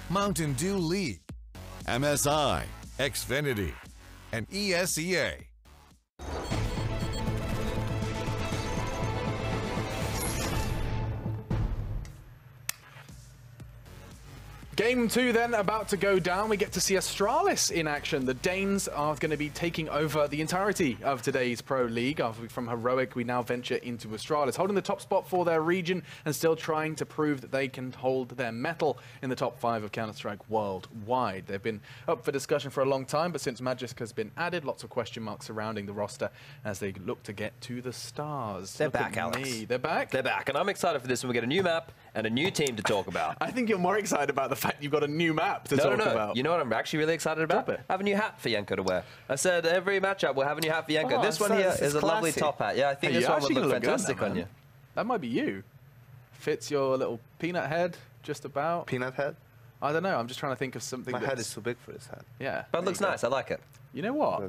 Mountain Dew League, MSI, Xfinity, and ESEA. Game 2 then about to go down. We get to see Astralis in action. The Danes are going to be taking over the entirety of today's Pro League. From Heroic, we now venture into Astralis, holding the top spot for their region and still trying to prove that they can hold their mettle in the top 5 of Counter-Strike worldwide. They've been up for discussion for a long time, but since Magisk has been added, lots of question marks surrounding the roster as they look to get to the stars. They're back, Alex. They're back? They're back, and I'm excited for this when we get a new map and a new team to talk about. I think you're more excited about the fact you've got a new map to talk about. You know what I'm actually really excited about? I have a new hat for Yenko to wear. I said every matchup we'll have a new hat for Yenko. This one here is a lovely top hat. Yeah, I think this one would look fantastic on you. That might be you. Fits your little peanut head just about. Peanut head? I don't know. I'm just trying to think of something. My head is too big for this hat. Yeah. But it looks nice. I like it. You know what?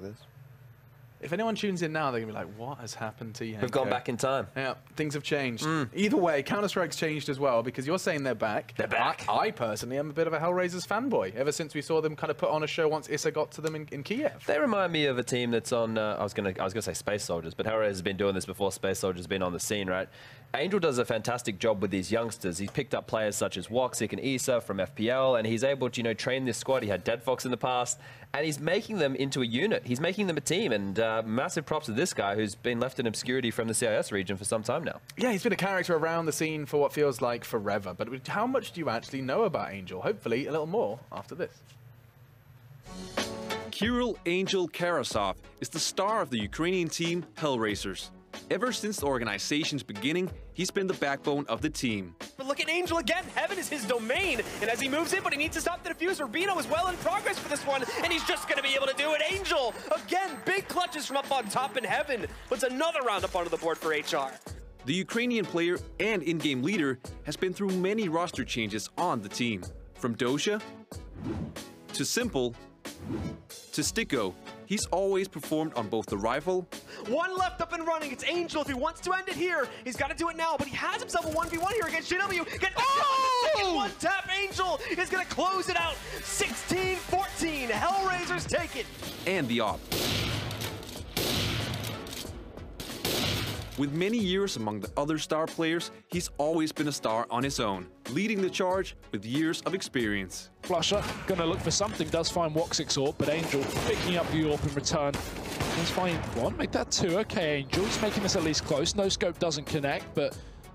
If anyone tunes in now, they're going to be like, what has happened to you? We've gone back in time. Yeah, things have changed. Either way, Counter-Strike's changed as well, because you're saying they're back. They're back. I personally am a bit of a HellRaisers fanboy, ever since we saw them kind of put on a show once Issa got to them in Kiev. They remind me of a team that's on, I was gonna say Space Soldiers, but HellRaisers has been doing this before Space Soldiers has been on the scene, right? Angel does a fantastic job with these youngsters. He's picked up players such as Woxic and Issa from FPL, and he's able to, train this squad. He had Dead Fox in the past, and he's making them into a unit. He's making them a team, and massive props to this guy who's been left in obscurity from the CIS region for some time now. Yeah, he's been a character around the scene for what feels like forever, but how much do you actually know about Angel? Hopefully a little more after this. Kirill Angel Karasov is the star of the Ukrainian team HellRaisers. Ever since the organization's beginning, he's been the backbone of the team. But look at Angel again. Heaven is his domain. And as he moves in, but he needs to stop the defuse. Rubino is well in progress for this one, and he's just going to be able to do it. Angel, again, big clutches from up on top in Heaven. Puts another round up onto the board for HR. The Ukrainian player and in-game leader has been through many roster changes on the team. From Dosha to Simple to Sticko, he's always performed on both the rifle. One left up and running. It's Angel. If he wants to end it here, he's got to do it now. But he has himself a 1v1 here against JW. Second one tap. Angel is going to close it out. 16-14. HellRaisers take it. And the op. With many years among the other star players, he's always been a star on his own, leading the charge with years of experience. Flusher, going to look for something, does find Woxic's AWP, but Angel picking up the AWP in return. Does find one, make that two. Okay, Angel, he's making this at least close. No scope doesn't connect, but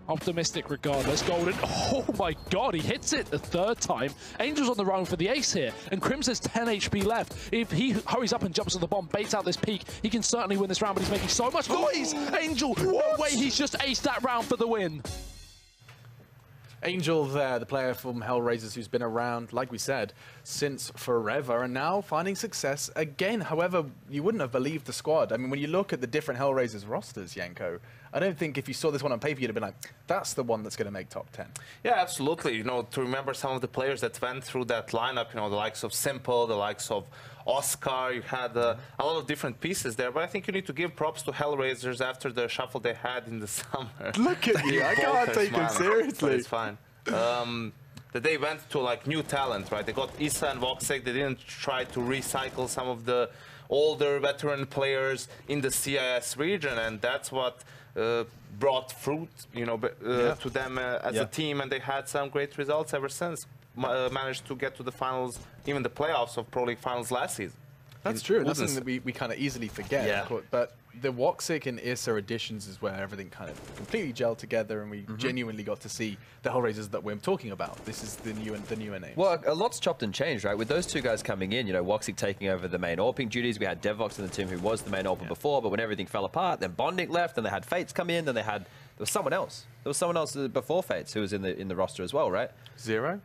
optimistic regardless. Golden, oh my god, he hits it the third time. Angel's on the run for the ace here, and Crims has 10 HP left. If he hurries up and jumps on the bomb, baits out this peak, he can certainly win this round, but he's making so much noise. Angel, no way, he's just aced that round for the win. Angel there, the player from HellRaisers who's been around, like we said, since forever, and now finding success again. However, you wouldn't have believed the squad. I mean, when you look at the different HellRaisers rosters, Yenko, I don't think if you saw this one on paper, you'd have been like, that's the one that's going to make top 10. Yeah, absolutely. To remember some of the players that went through that lineup, the likes of Simple, the likes of Oscar, you had a lot of different pieces there, but I think you need to give props to HellRaisers after the shuffle they had in the summer. Look at you, I can't take him seriously. It's fine. That they went to new talent, right? They got Issa and Voxic. They didn't try to recycle some of the older veteran players in the CIS region, and that's what brought fruit, to them as a team, and they had some great results ever since. Managed to get to the finals, even the playoffs of Pro League finals last season. That's true. That's something that we kind of easily forget. Yeah. But the Woxic and Issa additions is where everything kind of completely gelled together, and we genuinely got to see the HellRaisers that we're talking about. This is the newer names. Well, a lot's chopped and changed, right? With those two guys coming in, Woxic taking over the main AWPing duties. We had Devox in the team who was the main AWPer before, but when everything fell apart, then Bondic left, and they had Fates come in, then there was someone else. There was someone else before Fates who was in the roster as well, right? Zero?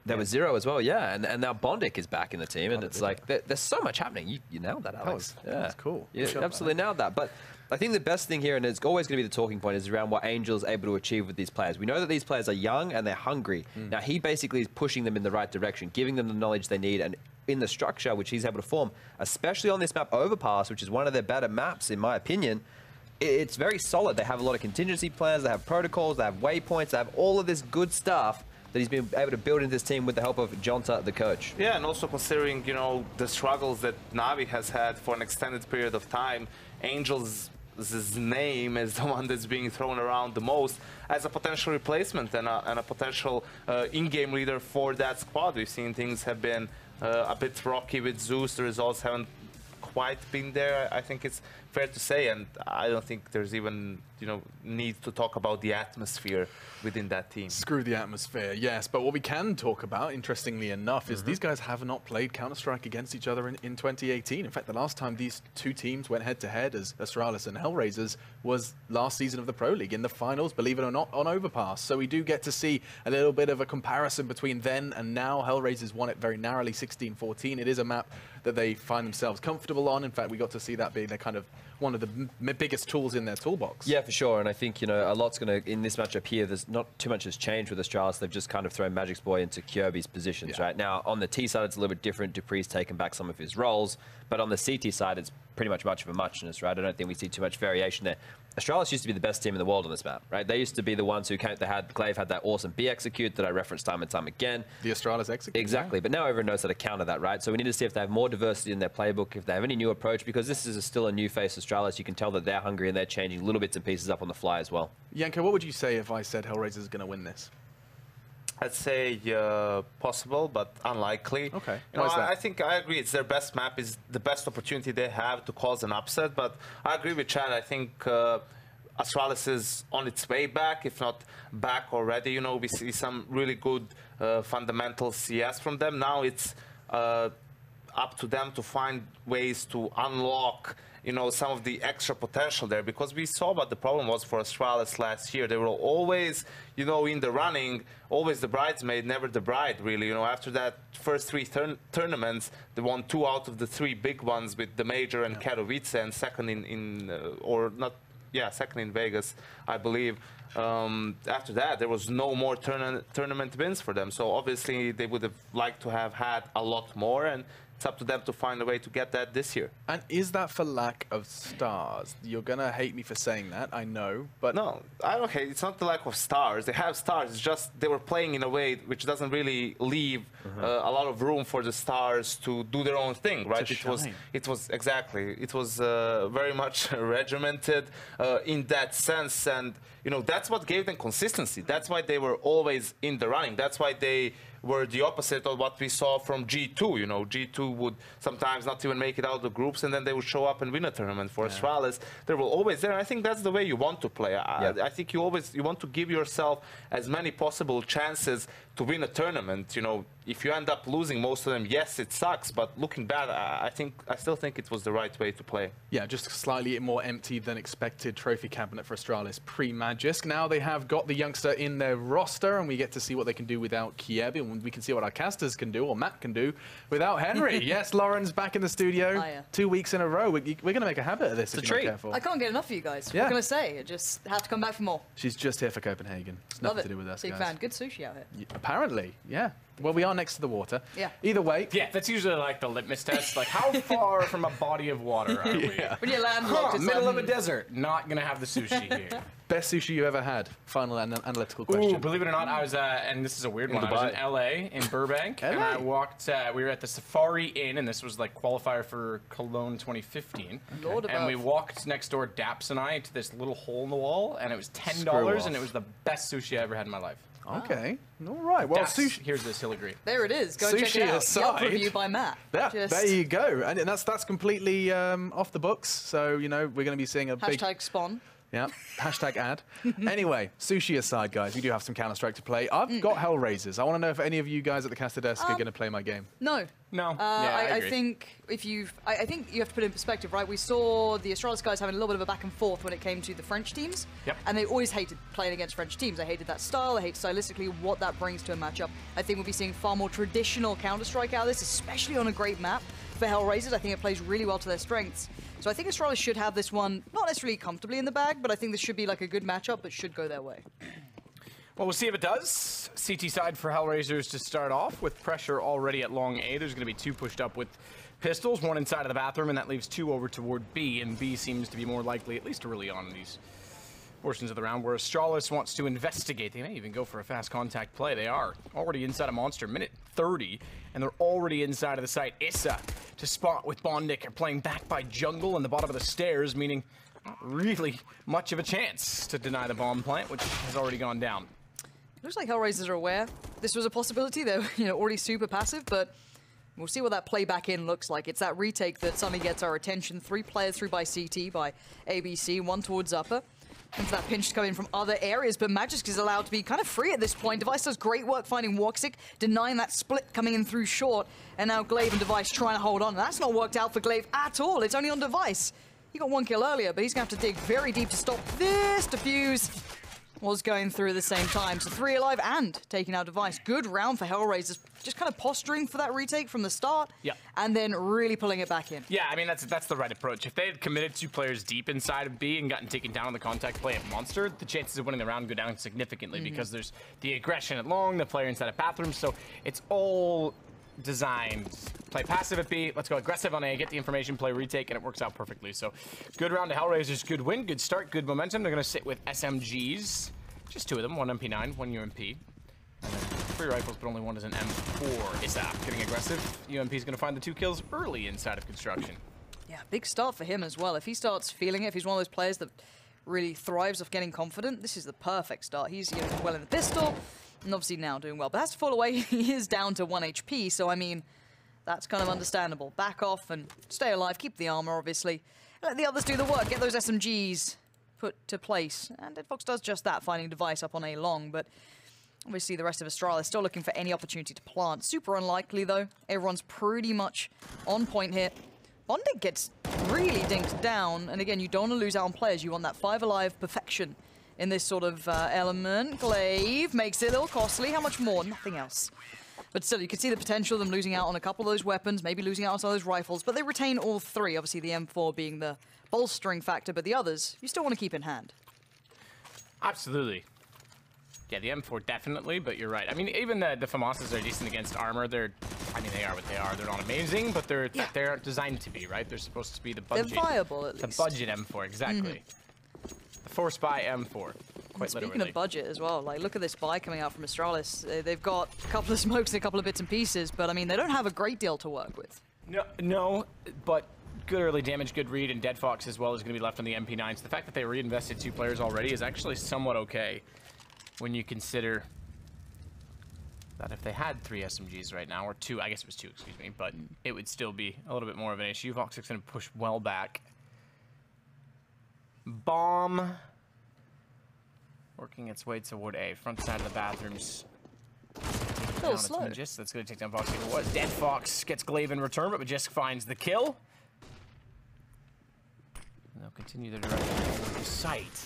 There was Zero as well, yeah, and now Bondic is back in the team, and it's like there's so much happening. You nailed that, Alex. That's cool. You absolutely nailed that. But I think the best thing here, and it's always going to be the talking point, is around what Angel is able to achieve with these players. We know that these players are young and they're hungry. Now he basically is pushing them in the right direction, giving them the knowledge they need, and in the structure which he's able to form, especially on this map Overpass, which is one of their better maps in my opinion. It's very solid. They have a lot of contingency plans, they have protocols, they have waypoints, they have all of this good stuff that he's been able to build into this team with the help of Jonta, the coach. Yeah, and also considering, you know, the struggles that Navi has had for an extended period of time, Angel's name is the one that's being thrown around the most as a potential replacement and a potential in-game leader for that squad. We've seen things have been a bit rocky with Zeus. The results haven't quite been there, I think it's fair to say, and I don't think there's even, you know, need to talk about the atmosphere within that team. Screw the atmosphere, yes, but what we can talk about, interestingly enough, is these guys have not played Counter-Strike against each other in 2018. In fact, the last time these two teams went head-to-head as Astralis and HellRaisers was last season of the Pro League in the finals, believe it or not, on Overpass. So we do get to see a little bit of a comparison between then and now. HellRaisers won it very narrowly, 16-14. It is a map that they find themselves comfortable on. In fact, we got to see that being their kind of one of the biggest tools in their toolbox. Yeah, for sure. And I think, you know, a lot's going to, in this matchup here, there's not too much has changed with Astralis. They've just kind of thrown Magic's Boy into Kirby's positions, right? Now, on the T side, it's a little bit different. Dupree's taken back some of his roles. But on the CT side, it's pretty much of a muchness, right? I don't think we see too much variation there. Astralis used to be the best team in the world on this map, right? They used to be the ones who came, Glaive had that awesome B execute that I referenced time and time again. The Astralis execute. Exactly, Yeah. but now everyone knows how to counter that, right? So we need to see if they have more diversity in their playbook, if they have any new approach, because this is still a new face Astralis. You can tell that they're hungry and they're changing little bits and pieces up on the fly as well. Yanko, what would you say if I said HellRaisers is going to win this? I'd say possible, but unlikely. Okay. You know, Why is that? I think I agree. It's their best map, is the best opportunity they have to cause an upset. But I agree with Chad. I think Astralis is on its way back, if not back already. You know, we see some really good fundamental CS from them. Now it's up to them to find ways to unlock, you know, some of the extra potential there, because we saw what the problem was for Astralis last year. They were always, you know, in the running, always the bridesmaid, never the bride, really. You know, after that first three tournaments, they won 2 out of the 3 big ones with the Major and Katowice, and second second in Vegas, I believe. After that, there was no more tournament wins for them. So obviously, they would have liked to have had a lot more, and it's up to them to find a way to get that this year. And is that for lack of stars? You're going to hate me for saying that, I know, but... No, I don't hate. It's not the lack of stars. They have stars. It's just they were playing in a way which doesn't really leave a lot of room for the stars to do their own thing, right? It was exactly. It was very much regimented in that sense, and you know that's what gave them consistency. That's why they were always in the running. That's why they were the opposite of what we saw from G2. You know, G2 would sometimes not even make it out of the groups, and then they would show up and win a tournament. For Astralis, they were always there. And I think that's the way you want to play. I think you want to give yourself as many possible chances to win a tournament. You know, if you end up losing most of them, yes, it sucks. But looking back, I still think it was the right way to play. Yeah, just slightly more empty than expected trophy cabinet for Astralis pre-Magisk. Now they have got the youngster in their roster, and we get to see what they can do without Kiev, and we can see what our casters can do, or Matt can do, without Henry. Yes, Lauren's back in the studio. Hiya. 2 weeks in a row. We're going to make a habit of this if you're not careful. I can't get enough of you guys. Yeah. What can I say? I just have to come back for more. She's just here for Copenhagen. It's Love nothing it. to do with us, Big guys. fan. Good sushi out here. Apparently, yeah. Well, we are next to the water. Yeah. Either way. Yeah, that's usually like the litmus test. Like, how far from a body of water are we? When you're landlocked, it's Middle of a desert. Not gonna have the sushi here. Best sushi you ever had? Final analytical question. Ooh, believe it or not, I was, and this is a weird one, I was in LA, in Burbank, and I walked, we were at the Safari Inn, and this was like qualifier for Cologne 2015. Lord and we above. walked next door, Daps and I, to this little hole in the wall, and it was $10, off. and it was the best sushi I ever had in my life. Okay. All right. Well, Daps, sushi. here's this, he'll agree. There it is. Go and check Sushi it out. aside- Yelp review by Matt. Yeah, Just there you go. And that's completely off the books. So, you know, we're going to be seeing a big... hashtag spawn. Yeah, hashtag ad. Anyway, sushi aside, guys, we do have some Counter-Strike to play. I've got HellRaisers. I want to know if any of you guys at the caster desk are going to play my game. No. No. I agree. think I think you have to put it in perspective, right? We saw the Astralis guys having a little bit of a back and forth when it came to the French teams. Yep. And they always hated playing against French teams. They hated that style. They hate stylistically what that brings to a matchup. I think we'll be seeing far more traditional Counter-Strike out of this, especially on a great map. For HellRaisers, I think it plays really well to their strengths. So I think Astralis should have this one, not necessarily comfortably in the bag, but I think this should be like a good matchup that should go their way. Well, we'll see if it does. CT side for HellRaisers to start off with pressure already at long A. There's going to be 2 pushed up with pistols, 1 inside of the bathroom, and that leaves 2 over toward B. And B seems to be more likely, at least early on in these portions of the round where Astralis wants to investigate. They may even go for a fast contact play. They are already inside a monster, minute 30, and they're already inside of the site. Issa to spot with Bondic are playing back by jungle on the bottom of the stairs, meaning not really much of a chance to deny the bomb plant, which has already gone down. Looks like HellRaisers are aware this was a possibility. They're already super passive, but we'll see what that play back in looks like. It's that retake that suddenly gets our attention. 3 players through by CT, by ABC, 1 towards upper. And for that pinch to come in from other areas, but Magisk is allowed to be kind of free at this point. Device does great work finding Woxic, denying that split coming in through short, and now Glaive and Device trying to hold on. And that's not worked out for Glaive at all. It's only on Device. He got 1 kill earlier, but he's going to have to dig very deep to stop this. Defuse was going through at the same time. So 3 alive and taking out Device. Good round for HellRaisers. Just kind of posturing for that retake from the start. Yeah. And then really pulling it back in. Yeah, I mean, that's the right approach. If they had committed 2 players deep inside of B and gotten taken down on the contact play at Monster, the chances of winning the round go down significantly because there's the aggression at long, the player inside of bathrooms. So it's all designed. Play passive at B, let's go aggressive on A, get the information, play retake, and it works out perfectly. So good round to HellRaisers, good win, good start, good momentum. They're going to sit with SMGs. Just 2 of them, 1 MP9, 1 UMP. And then 3 rifles, but only 1 is an M4. Isap getting aggressive. UMP is going to find the 2 kills early inside of construction. Yeah, big start for him as well. If he starts feeling it, if he's one of those players that really thrives off getting confident, this is the perfect start. He's well in the pistol, and obviously now doing well. But has to fall away. He is down to 1 HP, so I mean, that's kind of understandable. Back off and stay alive. Keep the armor, obviously. Let the others do the work. Get those SMGs put to place. And Deadfox does just that, finding Device up on A long, but obviously the rest of Astralis still looking for any opportunity to plant. Super unlikely, though. Everyone's pretty much on point here. Bondic gets really dinked down, and again, you don't want to lose out on players. You want that 5 alive perfection in this sort of element. Glaive makes it a little costly. How much more? Nothing else. But still, you can see the potential of them losing out on a couple of those weapons, maybe losing out on some of those rifles, but they retain all 3. Obviously, the M4 being the bolstering factor, but the others, you still want to keep in hand. Absolutely. Yeah, the M4 definitely, but you're right. I mean, even the FAMASas are decent against armor. They are what they are. They're not amazing, but they're designed to be, right? They're supposed to be the budget. They're viable, at least. The budget M4, exactly. The Force Spy M4. Quite Speaking literally. of budget as well, like, look at this buy coming out from Astralis. They've got a couple of smokes and a couple of bits and pieces, but I mean, they don't have a great deal to work with. No, but good early damage, good read, and Deadfox as well is going to be left on the MP9. So the fact that they reinvested 2 players already is actually somewhat okay when you consider that if they had 3 SMGs right now, or 2, I guess it was 2, excuse me, but it would still be a little bit more of an issue. Voxic's going to push well back. Bomb working its way toward A, front side of the bathrooms. Still slow. That's going to take down Voxic. What? Deadfox gets Glaive in return, but Magisk finds the kill. And they'll continue their direction toward the site.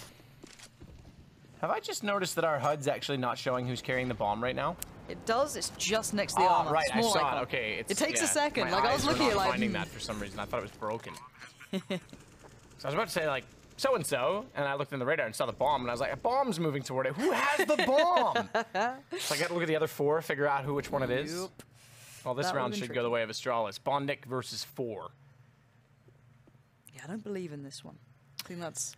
Have I just noticed that our HUD's actually not showing who's carrying the bomb right now? It does. It's just next to the armor. Right, I Small saw icon. it. Okay, It takes a second. My Like, I was eyes were looking at not like finding that for some reason. I thought it was broken. So I was about to say like so and so, and I looked in the radar and saw the bomb, and I was like, a bomb's moving toward it. Who has the bomb? So I got to look at the other 4, figure out which one it is. Yep. Well, this round should go the way of Astralis. Bondic versus 4. Yeah, I don't believe in this one. I think that's...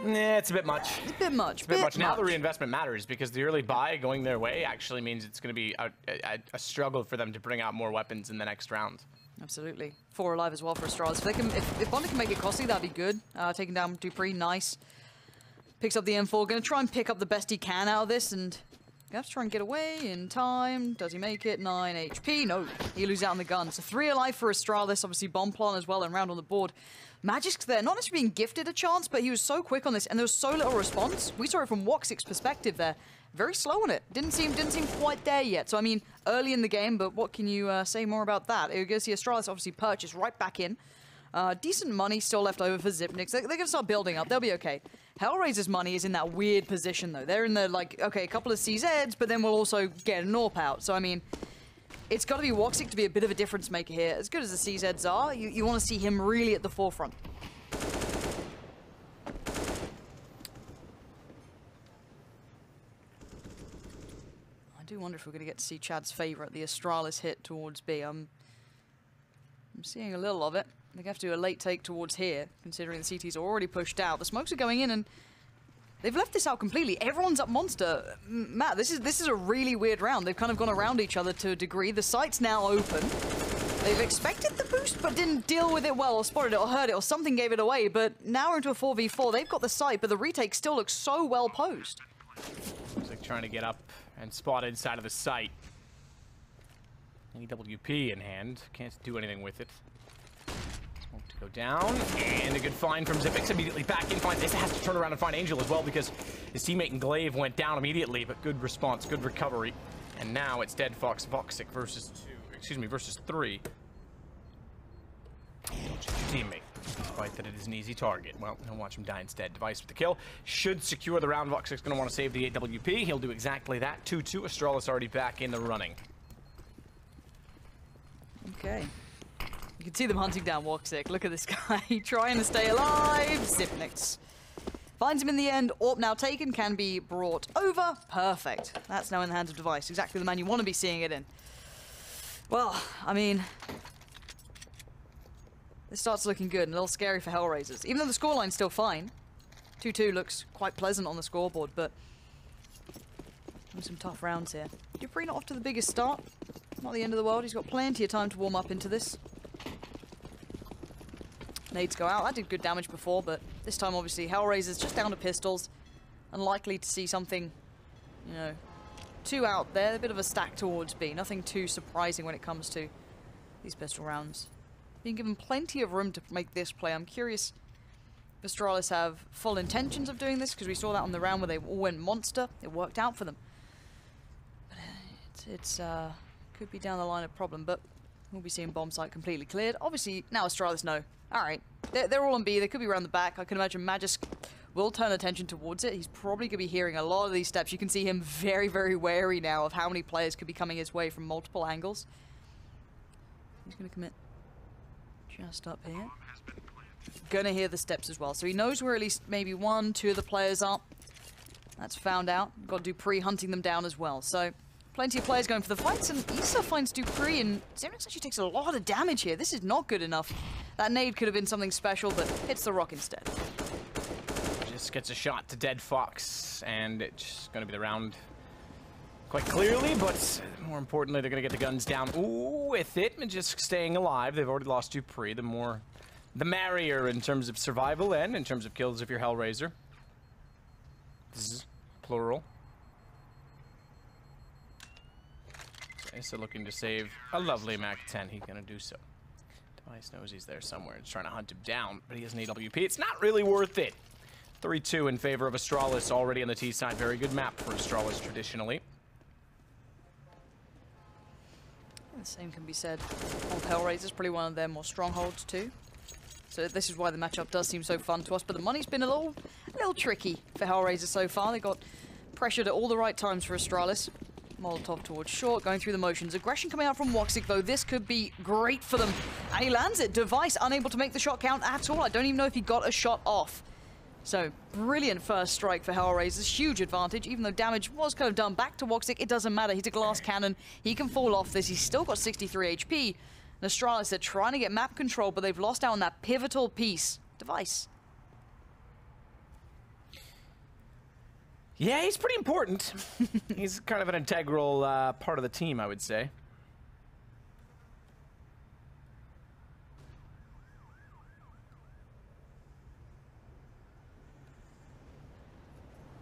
Nah, it's a bit much. It's a bit much. Now the reinvestment matters because the early buy going their way actually means it's going to be a struggle for them to bring out more weapons in the next round. Absolutely. 4 alive as well for Astralis. If Bondic can make it costly, that'd be good. Taking down Dupree, nice. Picks up the M4. Going to try and pick up the best he can out of this, and you have to try and get away in time. Does he make it? 9 HP. No, he loses out on the gun. So 3 alive for Astralis. Obviously, bomb plant as well and round on the board. Magisk's there, not necessarily being gifted a chance, but he was so quick on this, and there was so little response. We saw it from Woxic's perspective there. Very slow on it. Didn't seem quite there yet. So, I mean, early in the game, but what can you say more about that? You're going to see Astralis obviously purchase right back in. Decent money still left over for Zipnix. They're going to start building up. They'll be okay. HellRaisers' money is in that weird position, though. They're in the, like, okay, a couple of CZs, but then we'll also get an AWP out. So, I mean, it's got to be Woxic to be a bit of a difference maker here. As good as the CZs are, you want to see him really at the forefront. I do wonder if we're going to get to see Chad's favourite, the Astralis hit towards B. I'm seeing a little of it. They're going to have to do a late take towards here, considering the CT's are already pushed out. The smokes are going in, and They've left this out completely. Everyone's up Monster. Matt, this is a really weird round. They've kind of gone around each other to a degree. The site's now open. They've expected the boost, but didn't deal with it well, or spotted it, or heard it, or something gave it away. But now we're into a 4v4. They've got the site, but the retake still looks so well posed. Looks like trying to get up and spot inside of the site. EWP in hand. Can't do anything with it. Smoke to go down, and a good find from Xyp9x. Immediately back in. Finds has to turn around and find Angel as well because his teammate in Glaive went down immediately, but good response, good recovery. And now it's Dead Fox Voxic versus 3. Teammate, despite that it is an easy target. Well, he'll watch him die instead. Device with the kill. Should secure the round. Voxic's going to want to save the AWP. He'll do exactly that. 2-2. Astralis already back in the running. Okay. You can see them hunting down Voxic. Look at this guy trying to stay alive. Xyp9x finds him in the end. AWP now taken, can be brought over. Perfect. That's now in the hands of Device. Exactly the man you want to be seeing it in. Well, I mean, this starts looking good and a little scary for HellRaisers. Even though the scoreline's still fine. 2-2 looks quite pleasant on the scoreboard, but some tough rounds here. dupreeh not off to the biggest start. Not the end of the world. He's got plenty of time to warm up into this. Nades go out. That did good damage before, but this time, obviously, HellRaisers just down to pistols. Unlikely to see something, you know, too out there. A bit of a stack towards B. Nothing too surprising when it comes to these pistol rounds. Being given plenty of room to make this play. I'm curious if Astralis have full intentions of doing this, because we saw that on the round where they all went Monster. It worked out for them. But it's could be down the line a problem, but we'll be seeing bomb site completely cleared. Obviously, now Astralis know. Alright, they're all on B. They could be around the back. I can imagine Magisk will turn attention towards it. He's probably going to be hearing a lot of these steps. You can see him very, very wary now of how many players could be coming his way from multiple angles. He's going to commit just up here. Gonna hear the steps as well. So he knows where at least maybe 1, 2 of the players are. That's found out. Got dupreeh hunting them down as well. So plenty of players going for the fights, and Issa finds dupreeh, and Xyp9x actually takes a lot of damage here. This is not good enough. That nade could have been something special, but hits the rock instead. Just gets a shot to Dead Fox, and it's going to be the round quite clearly, but more importantly, they're going to get the guns down. Ooh, with it, and just staying alive. They've already lost dupreeh. The merrier in terms of survival and in terms of kills if you're HellRaiser. Zzz, plural. So looking to save a lovely Mac-10. He's going to do so. Device knows he's there somewhere. He's trying to hunt him down, but he has an AWP. It's not really worth it. 3-2 in favor of Astralis already on the T side. Very good map for Astralis traditionally. The same can be said of HellRaisers. Probably one of their more strongholds too. So this is why the matchup does seem so fun to us. But the money's been a little tricky for HellRaisers so far. They got pressured at all the right times for Astralis. Molotov towards short, going through the motions. Aggression coming out from Voxic, though. This could be great for them. And he lands it. Device unable to make the shot count at all. I don't even know if he got a shot off. So, brilliant first strike for HellRaisers. Huge advantage. Even though damage was kind of done back to Voxic, it doesn't matter. He's a glass cannon. He can fall off this. He's still got 63 HP. And Astralis, they're trying to get map control, but they've lost out on that pivotal piece. Device. Yeah, he's pretty important. He's kind of an integral part of the team, I would say.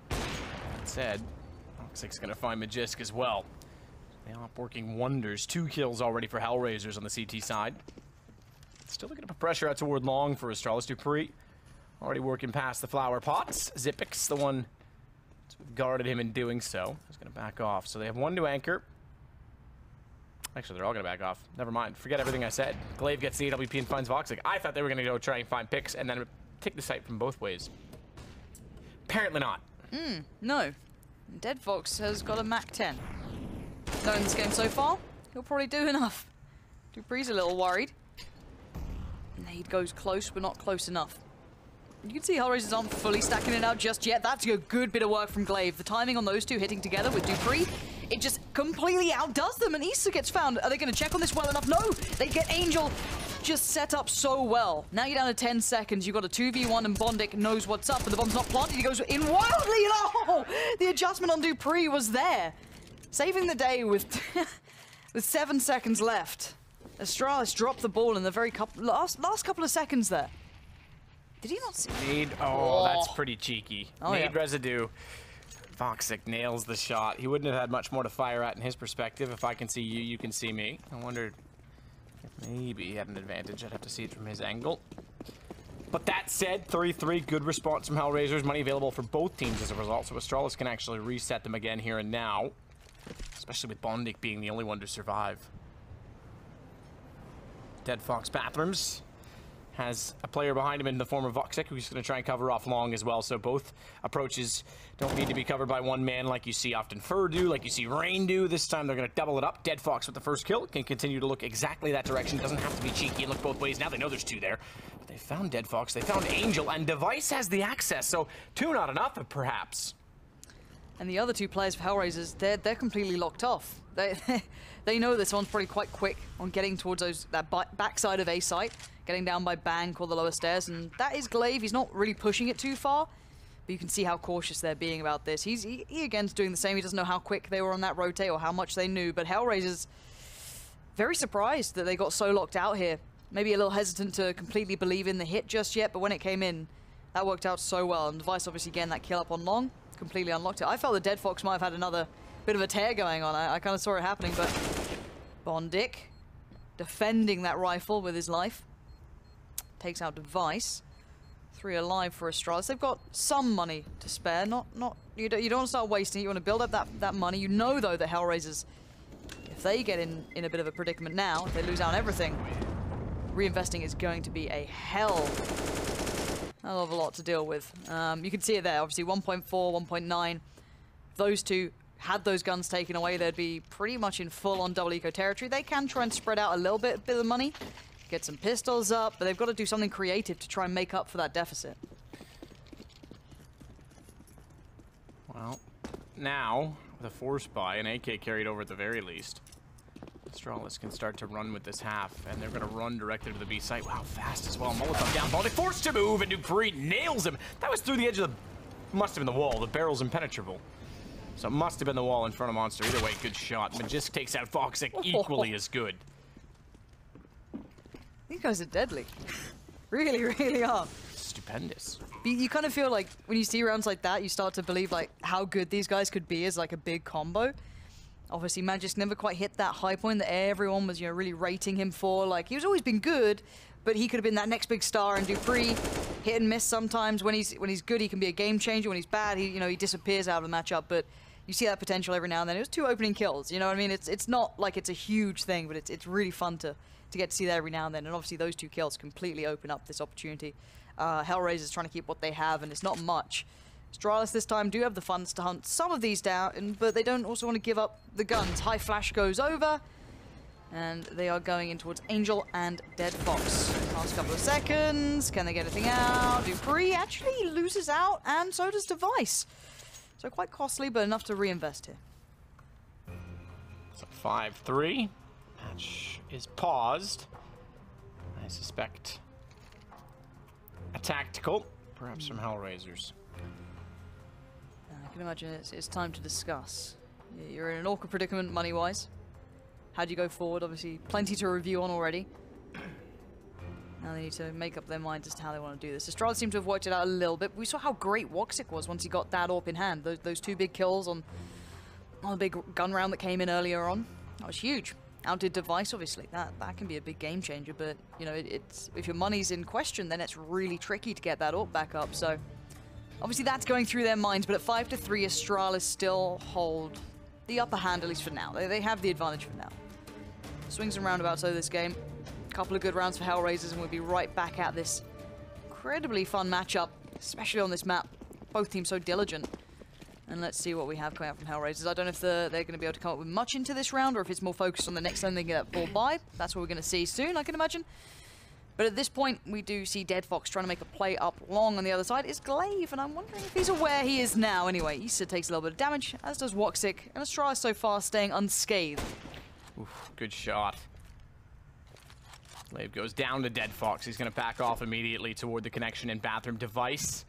That said, Voxic's going to find Magisk as well. They are working wonders. 2 kills already for HellRaisers on the CT side. Still looking to put pressure out toward long for Astralis. dupreeh already working past the flower pots. Xyp9x, the one guarded him in doing so. He's going to back off. So they have 1 to anchor. Actually, they're all going to back off. Never mind. Forget everything I said. Glaive gets the AWP and finds Voxic. I thought they were going to go try and find picks and then take the site from both ways. Apparently not. No. Dead Fox has got a Mac-10. Knowing this game so far, he'll probably do enough. dupreeh's a little worried. Nade goes close, but not close enough. You can see HellRaisers aren't fully stacking it out just yet. That's a good bit of work from Glaive. The timing on those two hitting together with dupreeh it just completely outdoes them, and Issa gets found. Are they going to check on this well enough? No, they get Angel just set up so well. Now you're down to 10 seconds. You've got a 2v1, and Bondic knows what's up, but the bomb's not planted. He goes in wildly. No! The adjustment on Dupree was there. Saving the day with, with 7 seconds left. Astralis dropped the ball in the very last couple of seconds there. Did he not see? Nade, oh, that's pretty cheeky. Oh, Nade yeah. residue. Voxic nails the shot. He wouldn't have had much more to fire at in his perspective. If I can see you, you can see me. I wondered if maybe he had an advantage. I'd have to see it from his angle. But that said, 3-3, good response from HellRaisers. Money available for both teams as a result, so Astralis can actually reset them again here and now. Especially with Bondic being the only one to survive. Dead Fox Bathrooms has a player behind him in the form of Voxic, who's going to try and cover off long as well. So both approaches don't need to be covered by one man like you see often Fur do, like you see Rain do. This time they're going to double it up. Dead Fox with the first kill can continue to look exactly that direction. Doesn't have to be cheeky and look both ways. Now they know there's two there. But they found Dead Fox, they found Angel, and Device has the access. So two not enough, perhaps. And the other two players for HellRaisers, they're completely locked off. They know this one's probably quite quick on getting towards that backside of A site, getting down by Bank or the lower stairs, and that is Glaive. He's not really pushing it too far, but you can see how cautious they're being about this. He again's doing the same. He doesn't know how quick they were on that rotate or how much they knew, but HellRaisers very surprised that they got so locked out here. Maybe a little hesitant to completely believe in the hit just yet, but when it came in, that worked out so well. And Device obviously getting that kill up on long, completely unlocked it. I felt the Dead Fox might have had another bit of a tear going on. I kind of saw it happening, but Bondic defending that rifle with his life. Takes out Device. 3 alive for Astralis. They've got some money to spare. You don't want to start wasting it. You want to build up that money. You know, though, that HellRaisers, if they get in a bit of a predicament now, if they lose out on everything, reinvesting is going to be a hell of a lot to deal with. You can see it there, obviously 1.4, 1.9. Those two had those guns taken away, they'd be pretty much in full-on double eco territory. They can try and spread out a little bit of money, get some pistols up, but they've got to do something creative to try and make up for that deficit. Well, now, with a force buy, an AK carried over at the very least, Astralis can start to run with this half, and they're going to run directly to the B site. Wow, fast as well. Molotov down, Bondic forced to move, and Dupree nails him. That was through the edge of the... must have been the wall. The barrel's impenetrable. So it must have been the wall in front of Monster. Either way, good shot. Magisk takes out Voxic, equally as good. These guys are deadly. Really, really are. Stupendous. You kind of feel like when you see rounds like that, you start to believe like how good these guys could be as like a big combo. Obviously, Magisk never quite hit that high point that everyone was, really rating him for. Like, he's always been good, but he could have been that next big star. And Dupree, hit and miss sometimes. When he's good, he can be a game changer. When he's bad, he disappears out of the matchup. But you see that potential every now and then. It was 2 opening kills. You know what I mean? It's not like it's a huge thing, but it's really fun to get to see that every now and then. And obviously, those 2 kills completely open up this opportunity. HellRaisers trying to keep what they have, and it's not much. Astralis this time do have the funds to hunt some of these down, but they don't also want to give up the guns. High Flash goes over, and they are going in towards Angel and Dead Fox. Last couple of seconds, can they get anything out? Dupree actually loses out, and so does Device. So quite costly, but enough to reinvest here. So 5-3. Match is paused. I suspect a tactical, perhaps from HellRaisers. I can imagine it's time to discuss. You're in an awkward predicament money-wise. How do you go forward? Obviously, plenty to review on already. Now they need to make up their minds as to how they want to do this. Astralis seemed to have worked it out a little bit. We saw how great Woxic was once he got that AWP in hand. Those 2 big kills on the big gun round that came in earlier on. That was huge. Outdid Device, obviously. That can be a big game changer, but it's if your money's in question, then it's really tricky to get that AWP back up. So obviously that's going through their minds, but at 5-3, Astralis still hold the upper hand, at least for now. They have the advantage for now. Swings and roundabouts over this game. A couple of good rounds for HellRaisers, and we'll be right back at this incredibly fun matchup, especially on this map. Both teams so diligent. And let's see what we have coming out from HellRaisers. I don't know if they're going to be able to come up with much into this round, or if it's more focused on the next time they get that ball by. That's what we're going to see soon, I can imagine. But at this point, we do see Dead Fox trying to make a play up long on the other side. Is Glaive, and I'm wondering if he's aware he is now. Anyway, Issa takes a little bit of damage, as does Woxic, and Astralis so far staying unscathed. Oof, good shot. Glaive goes down to Dead Fox. He's going to back off immediately toward the connection in bathroom device.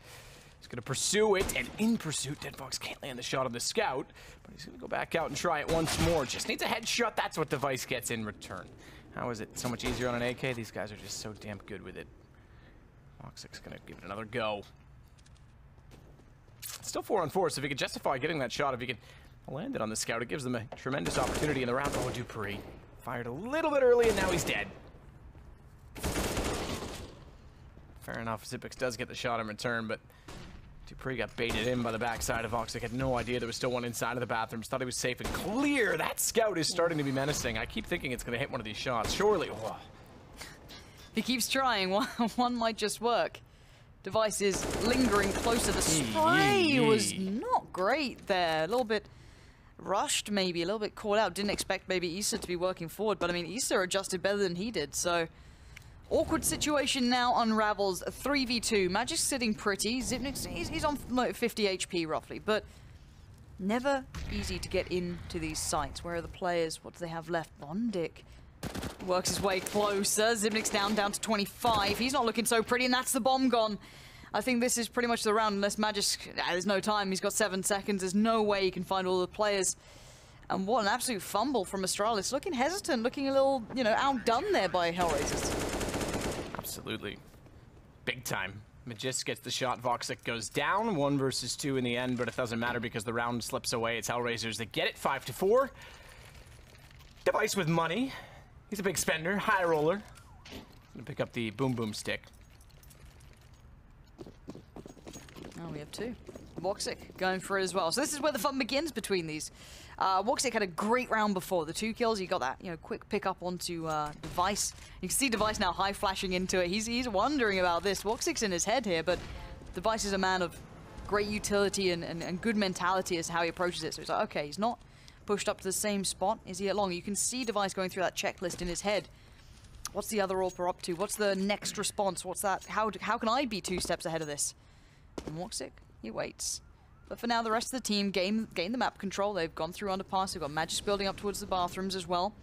He's going to pursue it, and in pursuit, Dead Fox can't land the shot on the scout, but he's going to go back out and try it once more. Just needs a headshot. That's what device gets in return. How is it so much easier on an AK? These guys are just so damn good with it. Woxic's going to give it another go. Still 4-on-4, so if he can justify getting that shot, if he can land it on the scout, it gives them a tremendous opportunity in the round. Oh, Dupree fired a little bit early, and now he's dead. Fair enough, Xyp9x does get the shot in return, but Dupree got baited in by the backside of Woxic. Had no idea there was still one inside of the bathrooms. Thought he was safe and clear. That scout is starting to be menacing. I keep thinking it's going to hit one of these shots. Surely. Oh. If he keeps trying, one might just work. Device is lingering closer. The spray was not great there. A little bit rushed, maybe. A little bit caught out. Didn't expect maybe Issa to be working forward. But, I mean, Issa adjusted better than he did, so... Awkward situation now unravels. 3v2. Magic's sitting pretty. Xyp9x, he's on like 50 HP roughly, but never easy to get into these sites. Where are the players? What do they have left? Bondic works his way closer. Xyp9x down to 25. He's not looking so pretty, and that's the bomb gone. I think this is pretty much the round, unless Magic... there's no time. He's got 7 seconds. There's no way he can find all the players. And what an absolute fumble from Astralis. Looking hesitant, looking a little, you know, outdone there by HellRaisers. Absolutely. Big time. Magist gets the shot. Woxic goes down. 1 versus 2 in the end, but it doesn't matter because the round slips away. It's HellRaisers that get it. 5-4. Device with money. He's a big spender. High roller. Gonna pick up the boom boom stick. Oh, we have 2. Woxic going for it as well. So this is where the fun begins between these. Woxic had a great round before. The 2 kills, he got that, you know, quick pick up onto Device. You can see Device now high flashing into it. He's wondering about this. Woxic's in his head here, but Device is a man of great utility and good mentality as to how he approaches it. So he's like, okay, he's not pushed up to the same spot. Is he along? You can see Device going through that checklist in his head. What's the other AWPer up to? What's the next response? What's that? How can I be 2 steps ahead of this? And Woxic, he waits. But for now, the rest of the team gain the map control. They've gone through Underpass. They've got Magis building up towards the bathrooms as well.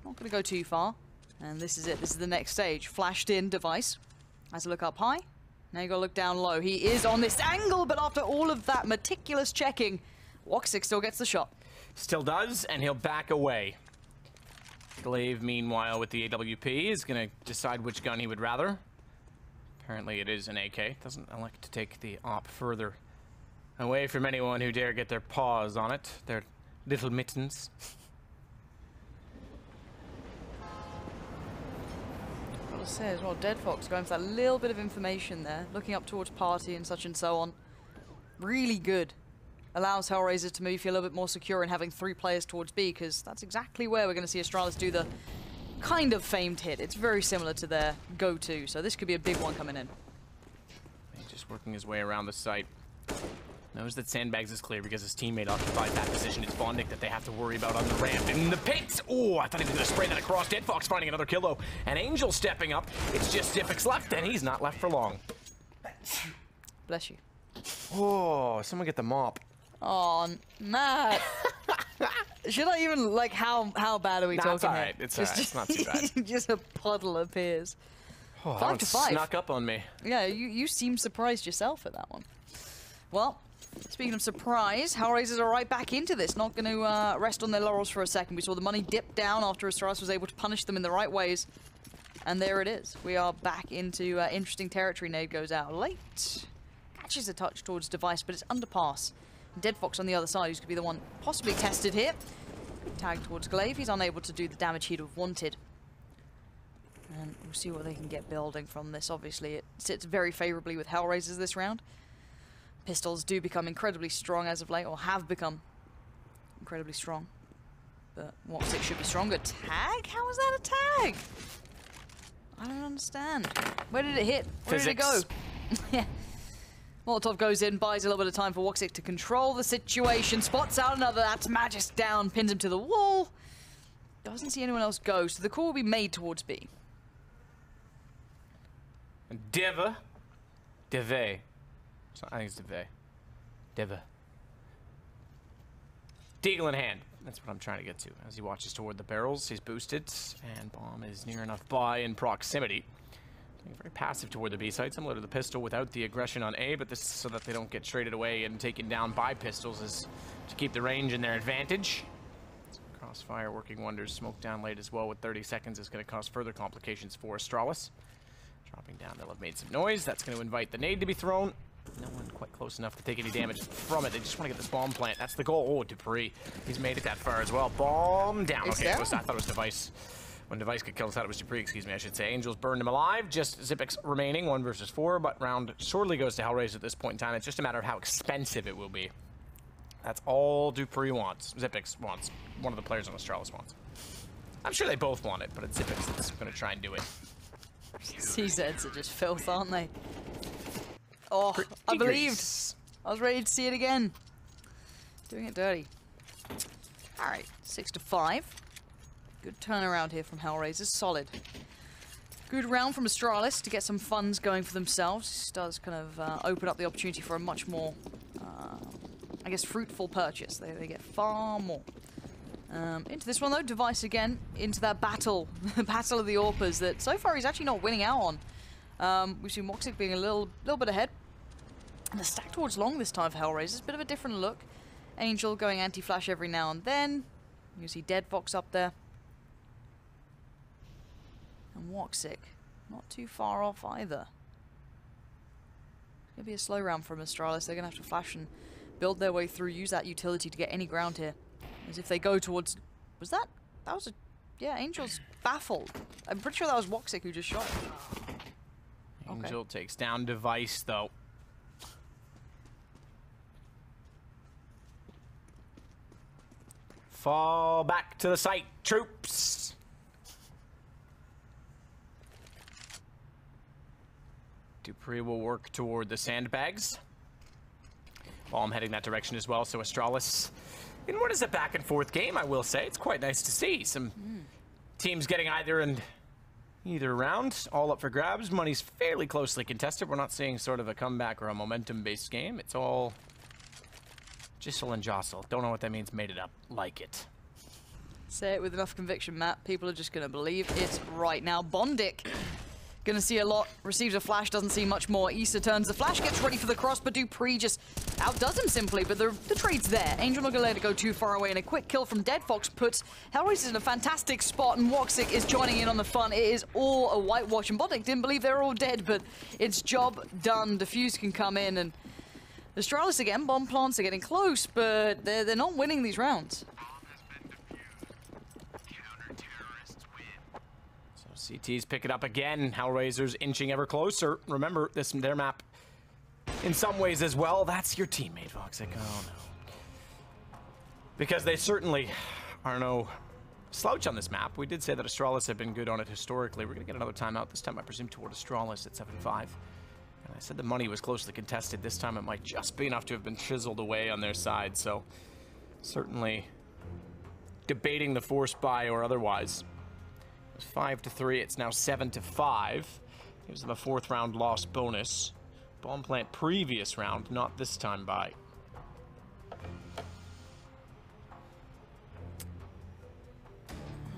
Not going to go too far. And this is it. This is the next stage. Flashed in Device. Has a look up high. Now you got to look down low. He is on this angle, but after all of that meticulous checking, Woxic still gets the shot. Still does, and he'll back away. Glaive, meanwhile, with the AWP, is going to decide which gun he would rather. Apparently it is an AK. Doesn't elect to take the op further away from anyone who dare get their paws on it. Their little mittens. Gotta say as well, Dead Fox going for that little bit of information there, looking up towards party and such and so on. Really good. Allows HellRaisers to maybe feel a little bit more secure in having 3 players towards B, because that's exactly where we're going to see Astralis do the kind of famed hit. It's very similar to their go-to, so this could be a big one coming in. He's just working his way around the site. Knows that Sandbags is clear because his teammate occupied that position. It's Bondic that they have to worry about on the ramp. In the pits! Oh, I thought he was going to spray that across. Dead Fox finding another kill, though. And Angel stepping up. It's just Xyp9x left, and he's not left for long. Bless you. Oh, someone get the mop. Oh, Matt. Should I even, like, how bad are we talking It's all right. here? It's all right. It's not too bad. Just a puddle appears. Oh, 5 to 5. Snuck up on me. Yeah, you seem surprised yourself at that one. Well, speaking of surprise, HellRaisers are right back into this. Not going to rest on their laurels for a second. We saw the money dip down after Astralis was able to punish them in the right ways. And there it is. We are back into interesting territory. Nade goes out late. Catches a touch towards Device, but it's Underpass. Dead Fox on the other side, who's going to be the one possibly tested here. Tag towards Glaive. He's unable to do the damage he'd have wanted. And we'll see what they can get building from this. Obviously, it sits very favorably with HellRaisers this round. Pistols do become incredibly strong as of late, or have become incredibly strong. But Woxic should be stronger. Tag? How is that a tag? I don't understand. Where did it hit? Where did it go? Yeah. Molotov goes in, buys a little bit of time for Woxic to control the situation, spots out another, that's Magis down, pins him to the wall. Doesn't see anyone else go, so the call will be made towards B. And Deve. So I think it's Deve. Deagle in hand. That's what I'm trying to get to. As he watches toward the barrels, he's boosted, and bomb is near enough by in proximity. Very passive toward the B side, similar to the pistol without the aggression on A, but this is so that they don't get traded away and taken down by pistols, is to keep the range in their advantage. Crossfire working wonders. Smoke down late as well with 30 seconds is going to cause further complications for Astralis. Dropping down, they'll have made some noise. That's going to invite the nade to be thrown. No one quite close enough to take any damage from it. They just want to get this bomb plant. That's the goal. Oh, Dupree. He's made it that far as well. Bomb down. Okay, I thought it was Device. When Device could kill us, I thought it was Dupree, excuse me, I should say. Angels burned him alive. Just Xyp9x remaining, 1 versus 4, but round sorely goes to HellRaisers at this point in time. It's just a matter of how expensive it will be. That's all Dupree wants. Xyp9x wants. One of the players on Astralis wants. I'm sure they both want it, but it's Xyp9x that's going to try and do it. CZs are just filth, aren't they? Oh, I believed. I was ready to see it again. Doing it dirty. All right, 6-5. Good turnaround here from HellRaisers. Solid. Good round from Astralis to get some funds going for themselves. This does kind of open up the opportunity for a much more, I guess, fruitful purchase. They get far more. Into this one, though. Device again into that battle. The battle of the AWPers that so far he's actually not winning out on. We've seen Woxic being a little bit ahead. And the stack towards long this time for HellRaisers. Bit of a different look. Angel going anti-flash every now and then. You see Dead Fox up there. And Woxic, not too far off either. It's going to be a slow round from Astralis. They're going to have to flash and build their way through, use that utility to get any ground here. As if they go towards... Was that? That was a... Yeah, Angel's baffled. I'm pretty sure that was Woxic who just shot him. Angel takes down Device, though. Fall back to the site, troops! Dupree will work toward the sandbags. Bomb heading that direction as well, so Astralis in what is a back and forth game, I will say. It's quite nice to see some teams getting either round, all up for grabs. Money's fairly closely contested. We're not seeing sort of a comeback or a momentum-based game. It's all jistle and jostle. Don't know what that means, made it up. Like it. Say it with enough conviction, Matt. People are just going to believe it right now. Bondic gonna see a lot. Receives a flash, doesn't see much more. Issa turns the flash, gets ready for the cross, but Dupree just outdoes him simply. But the trade's there. Angel not gonna let it go too far away, and a quick kill from Dead Fox puts HellRaisers in a fantastic spot, and Woxic is joining in on the fun. It is all a whitewash, and Bondic didn't believe they were all dead, but it's job done. Diffuse can come in, and Astralis again, bomb plants are getting close, but they're not winning these rounds. CT's pick it up again. HellRaisers inching ever closer. Remember, this their map in some ways as well. That's your teammate, Voxic. Oh, no. Because they certainly are no slouch on this map. We did say that Astralis have been good on it historically. We're going to get another timeout. This time, I presume, toward Astralis at 7-5. And I said the money was closely contested. This time, it might just be enough to have been chiseled away on their side. So, certainly debating the forced buy or otherwise. 5-3, it's now 7-5. Gives them a 4th round loss bonus. Bomb plant previous round, not this time by.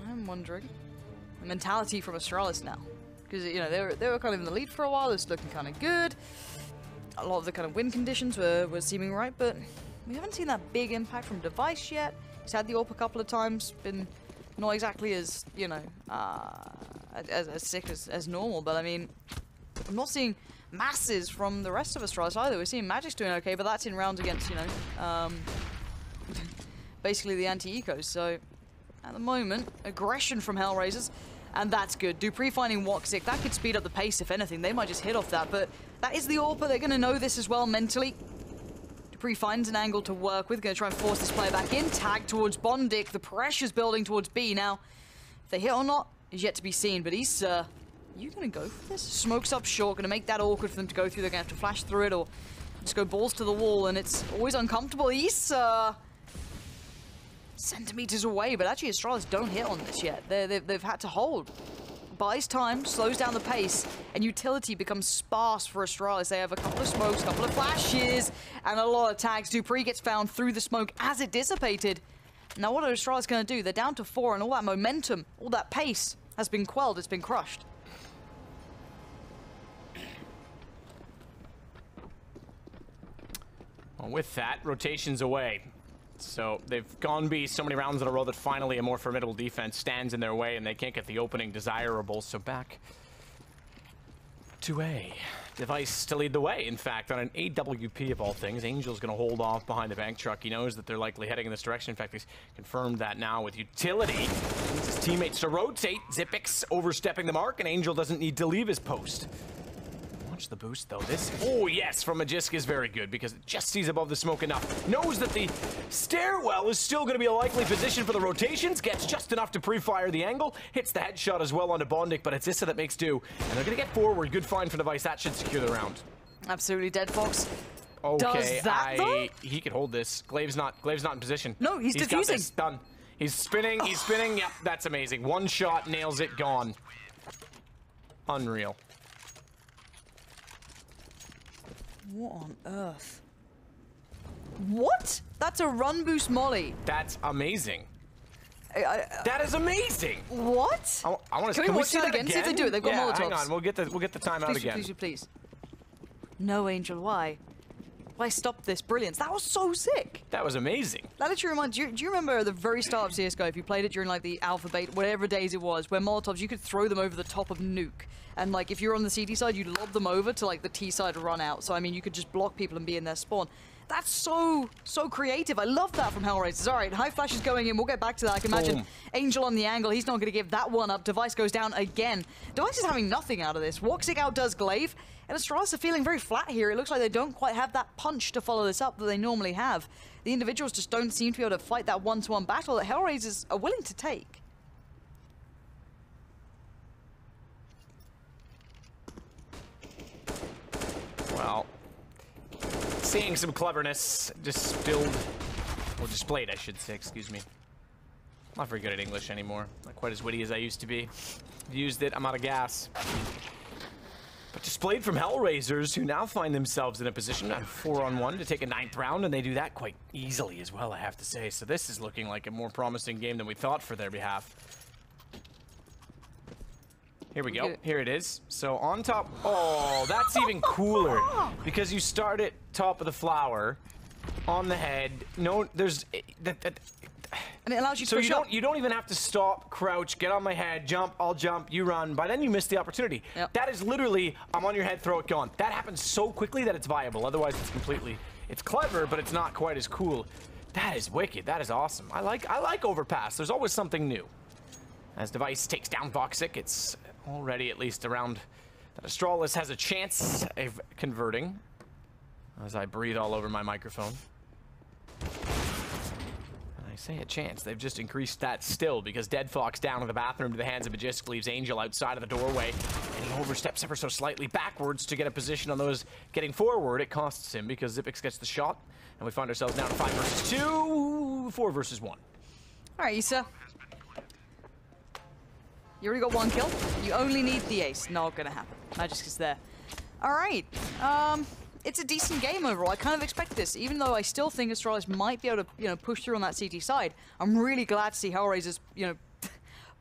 I'm wondering the mentality from Astralis now, because you know they were kind of in the lead for a while. It's looking kind of good. A lot of the kind of win conditions were seeming right, but we haven't seen that big impact from Device yet. He's had the AWP a couple of times, been not exactly as, you know, as sick as normal, but I mean, I'm not seeing masses from the rest of Astralis either. We're seeing Magic's doing okay, but that's in rounds against, you know, basically the anti-ecos. So, at the moment, aggression from HellRaisers, and that's good. Dupree finding Woxic, that could speed up the pace, if anything. They might just hit off that, but that is the AWPer. They're going to know this as well mentally. Dupree finds an angle to work with, going to try and force this player back in. Tag towards Bondic. The pressure's building towards B. Now, if they hit or not is yet to be seen, but he's, you going to go for this? Smoke's up short, going to make that awkward for them to go through. They're going to have to flash through it or just go balls to the wall, and it's always uncomfortable. He's, centimeters away, but actually Astralis don't hit on this yet. They've had to hold. buys time, slows down the pace, and utility becomes sparse for Astralis. They have a couple of smokes, a couple of flashes, and a lot of tags. Dupree gets found through the smoke as it dissipated. Now what are Astralis going to do? They're down to 4, and all that momentum, all that pace has been quelled. It's been crushed. Well, with that, rotations away. So they've gone B so many rounds in a row that finally a more formidable defense stands in their way and they can't get the opening desirable. So back to A. Device to lead the way, in fact, on an AWP of all things. Angel's going to hold off behind the bank truck. He knows that they're likely heading in this direction. In fact, he's confirmed that now with utility. He needs his teammates to rotate. Zipix overstepping the mark, and Angel doesn't need to leave his post. Watch the boost, though. This, oh yes, from Magisk is very good because it just sees above the smoke enough. Knows that the stairwell is still going to be a likely position for the rotations. Gets just enough to pre-fire the angle. Hits the headshot as well onto Bondik, but it's Issa that makes do. And they're going to get forward. Good find for Device. That should secure the round. Absolutely. Dead Fox okay, does that, though? He can hold this. Glaive's not in position. No, he's got defusing. This done. He's spinning. He's spinning. Yep, that's amazing. One shot, nails it, gone. Unreal. What on earth? What? That's a run boost molly. That's amazing. That is amazing. What? I want to. Can we watch that again? See if they do it. They've got Molotovs. Hang on. We'll get the timeout again. Please. No, Angel. Why? Why stop this brilliance? That was so sick. That was amazing. That literally reminds you. Do you remember the very start of CS:GO? If you played it during like the alpha, beta, whatever days it was, where Molotovs you could throw them over the top of nuke, and like if you're on the CT side, you'd lob them over to like the T side run out. So I mean, you could just block people and be in their spawn. That's so creative. I love that from HellRaisers. All right, high flash is going in. We'll get back to that. I can imagine Angel on the angle. He's not going to give that one up. Device goes down again. Device is having nothing out of this. Woxic outdoes Glaive. And Astralis are feeling very flat here. It looks like they don't quite have that punch to follow this up that they normally have. The individuals just don't seem to be able to fight that one-to-one battle that HellRaisers are willing to take. Well, seeing some cleverness displayed, I should say, excuse me. Not very good at English anymore. Not quite as witty as I used to be. Used it, I'm out of gas. But displayed from HellRaisers, who now find themselves in a position on 4-on-1 to take a 9th round, and they do that quite easily as well, I have to say. So this is looking like a more promising game than we thought for their behalf. Here we go. Here it is. So on top. Oh, that's even cooler because you start at top of the flower, on the head. No, there's and it allows you to push up. You don't even have to stop, crouch, get on my head, jump, I'll jump, you run. By then you miss the opportunity. Yep. That is literally, I'm on your head, throw it, gone. That happens so quickly that it's viable. Otherwise it's clever, but it's not quite as cool. That is wicked. That is awesome. I like Overpass. There's always something new. As Device takes down Voxic, it's already at least around that Astralis has a chance of converting. As I breathe all over my microphone. I say a chance. They've just increased that still because Dead Fox down in the bathroom to the hands of Magisk leaves Angel outside of the doorway, and he oversteps ever so slightly backwards to get a position on those getting forward. It costs him because Zipix gets the shot, and we find ourselves now to 5 versus 2, 4 versus 1. All right, Issa. You already got 1 kill. You only need the ace. Not gonna happen. Magisk is there. All right. It's a decent game overall. I kind of expect this, even though I still think Astralis might be able to, push through on that CT side. I'm really glad to see HellRaisers,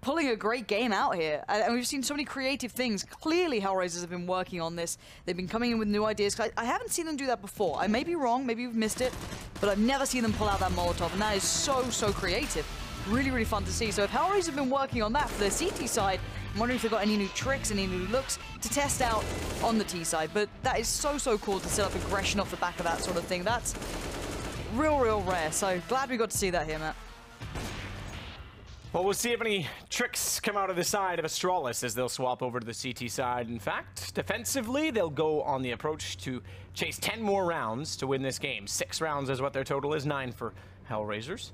pulling a great game out here. And we've seen so many creative things. Clearly, HellRaisers have been working on this. They've been coming in with new ideas. I haven't seen them do that before. I may be wrong, maybe we've missed it, but I've never seen them pull out that Molotov, and that is so creative. Really, really fun to see. So if HellRaisers have been working on that for their CT side, I'm wondering if they've got any new tricks, any new looks to test out on the T side. But that is so cool to set up aggression off the back of that sort of thing. That's real rare. So glad we got to see that here, Matt. Well, we'll see if any tricks come out of the side of Astralis as they'll swap over to the CT side. In fact, defensively, they'll go on the approach to chase 10 more rounds to win this game. 6 rounds is what their total is, 9 for HellRaisers.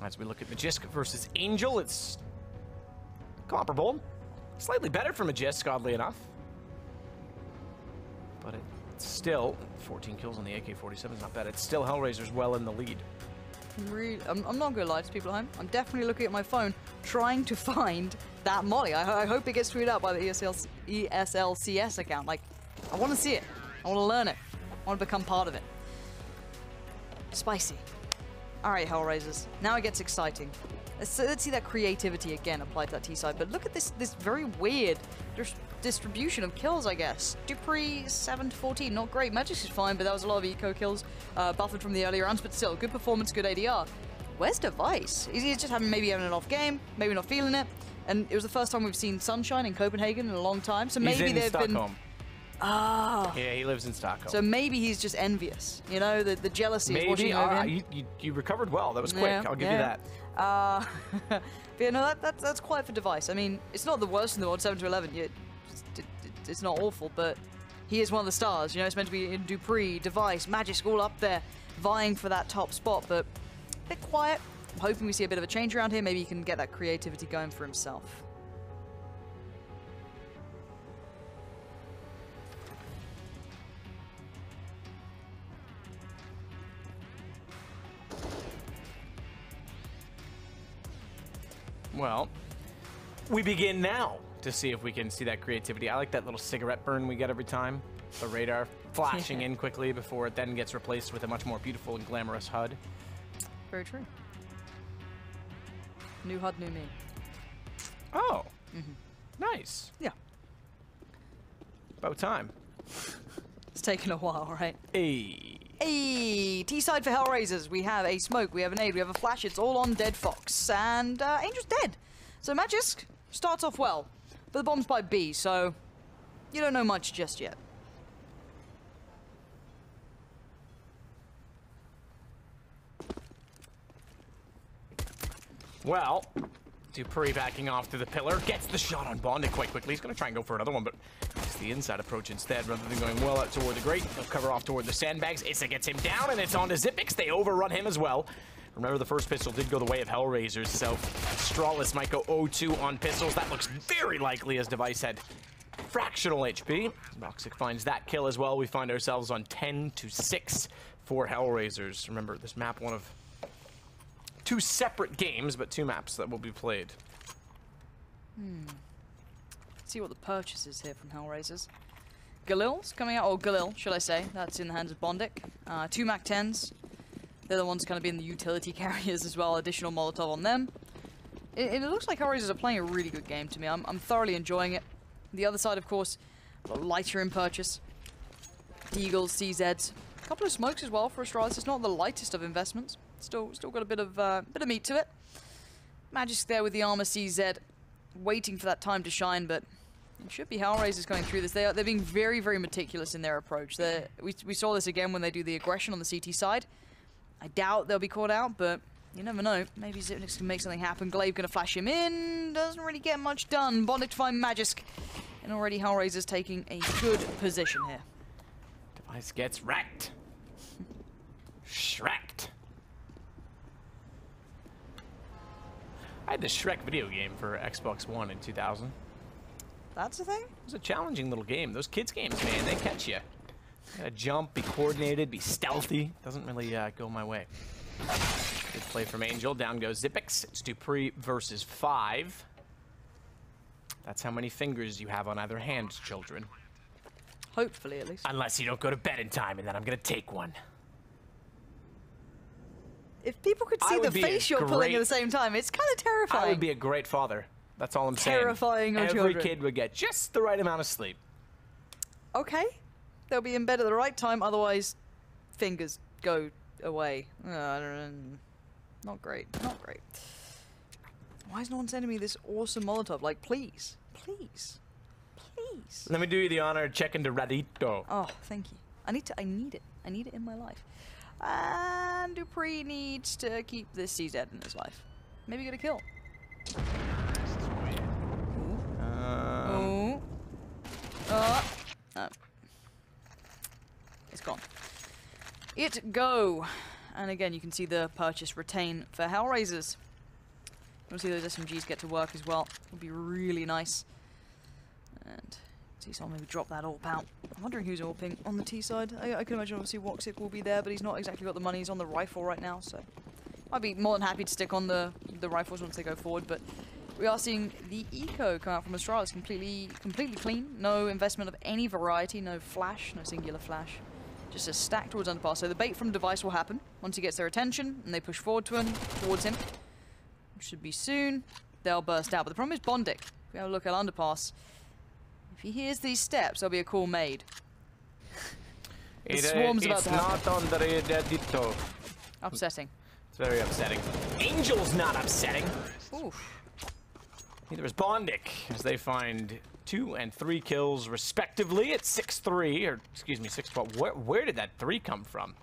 As we look at Magisk versus Angel, it's comparable. Slightly better for Magisk, oddly enough. But it's still, 14 kills on the AK-47 is not bad. It's still HellRaisers well in the lead. I'm not gonna lie to people at home. I'm definitely looking at my phone, trying to find that molly. I hope it gets tweeted out by the ESL CS account. Like, I want to see it. I want to learn it. I want to become part of it. Spicy. All right, HellRaisers. Now it gets exciting. Let's see that creativity again applied to that T side. But look at this very weird distribution of kills, I guess. Dupree 7-14, not great. Magic is fine, but that was a lot of eco kills, buffered from the earlier rounds. But still, good performance, good ADR. Where's Device? Is he just maybe having an off game, maybe not feeling it? And it was the first time we've seen Sunshine in Copenhagen in a long time. So maybe they've been. Ah. Yeah, he lives in Stockholm. So maybe he's just envious. You know, the jealousy is washing over him. You recovered well. That was quick. I'll give you that. But yeah, no, that's quite for Device. I mean, it's not the worst in the world, 7-11. It's not awful, but he is one of the stars. You know, it's meant to be in Dupree, Device, Magisk all up there, vying for that top spot, but a bit quiet. I'm hoping we see a bit of a change around here. Maybe he can get that creativity going for himself. Well, we begin now to see if we can see that creativity. I like that little cigarette burn we get every time. The radar flashing in quickly before it then gets replaced with a much more beautiful and glamorous HUD. Very true. New HUD, new me. Oh, nice. Yeah. About time. It's taken a while, right? Hey. Hey, T-side for HellRaisers. We have a smoke, we have an nade, we have a flash. It's all on Dead Fox, and Angel's dead. So Magisk starts off well, but the bomb's by B, so you don't know much just yet. Well, Dupree backing off to the pillar, gets the shot on Bonded quite quickly. He's going to try and go for another one, but it's the inside approach instead rather than going well out toward the grate. He'll cover off toward the sandbags. Issa gets him down, and it's on to Xyp9x. They overrun him as well. Remember, the first pistol did go the way of HellRaisers, so Astralis might go 0-2 on pistols. That looks very likely as Device had fractional HP. Voxic finds that kill as well. We find ourselves on 10-6 for HellRaisers. Remember, this map, one of two separate games, but two maps that will be played. Let's see what the purchase is here from HellRaisers. Galil's coming out, or Galil, should I say. That's in the hands of Bondic. 2 MAC-10s. They're the ones kind of being the utility carriers as well. Additional Molotov on them. It looks like HellRaisers are playing a really good game to me. I'm thoroughly enjoying it. The other side, of course, a lot lighter in purchase. Deagles, CZs. A couple of smokes as well for Astralis. It's not the lightest of investments. Still got a bit of meat to it. Magisk there with the armor CZ, waiting for that time to shine, but it should be HellRaisers going through this. They're being very, very meticulous in their approach. We saw this again when they do the aggression on the CT side. I doubt they'll be caught out, but you never know. Maybe Xyp9x can make something happen. Glaive gonna flash him in. Doesn't really get much done. Bondic to find Magisk. And already HellRaisers taking a good position here. Device gets wrecked. Shreked. I had the Shrek video game for Xbox One in 2000. That's the thing? It was a challenging little game. Those kids games, man, they catch you. Gotta jump, be coordinated, be stealthy. Doesn't really go my way. Good play from Angel. Down goes Xyp9x. It's Dupree versus 5. That's how many fingers you have on either hand, children. Hopefully, at least. Unless you don't go to bed in time, and then I'm gonna take one. If people could see the face you're pulling at the same time, it's kind of terrifying. I would be a great father. That's all I'm saying. Terrifying of Every children. kid would get just the right amount of sleep. Okay. They'll be in bed at the right time, otherwise fingers go away. I don't know. Not great. Not great. Why is no one sending me this awesome Molotov? Like, please. Please. Please. Let me do you the honor of checking the Radito. Oh, thank you. I need it. I need it in my life. And Dupree needs to keep this CZ in his life. Maybe get a kill. It's gone. It go. And again, you can see the purchase retain for HellRaisers. You want to see those SMGs get to work as well. Would be really nice. And see someone maybe drop that AWP out. I'm wondering who's AWPing on the T side. I can imagine obviously Woxic will be there, but he's not exactly got the money. He's on the rifle right now, so I'd be more than happy to stick on the rifles once they go forward, but we are seeing the eco come out from Astralis completely clean. No investment of any variety, no flash, no singular flash. Just a stack towards underpass. So the bait from Device will happen once he gets their attention and they push forward towards him. Should be soon. They'll burst out. But the problem is Bondic. If we have a look at underpass, if he hears these steps, there'll be a call made. The swarm's about to happen. It's not on the Reddito. Upsetting. It's very upsetting. Angel's not upsetting. Oof. Neither is Bondic, as they find 2 and 3 kills respectively at 6-3, or excuse me, 6-12. Where did that 3 come from?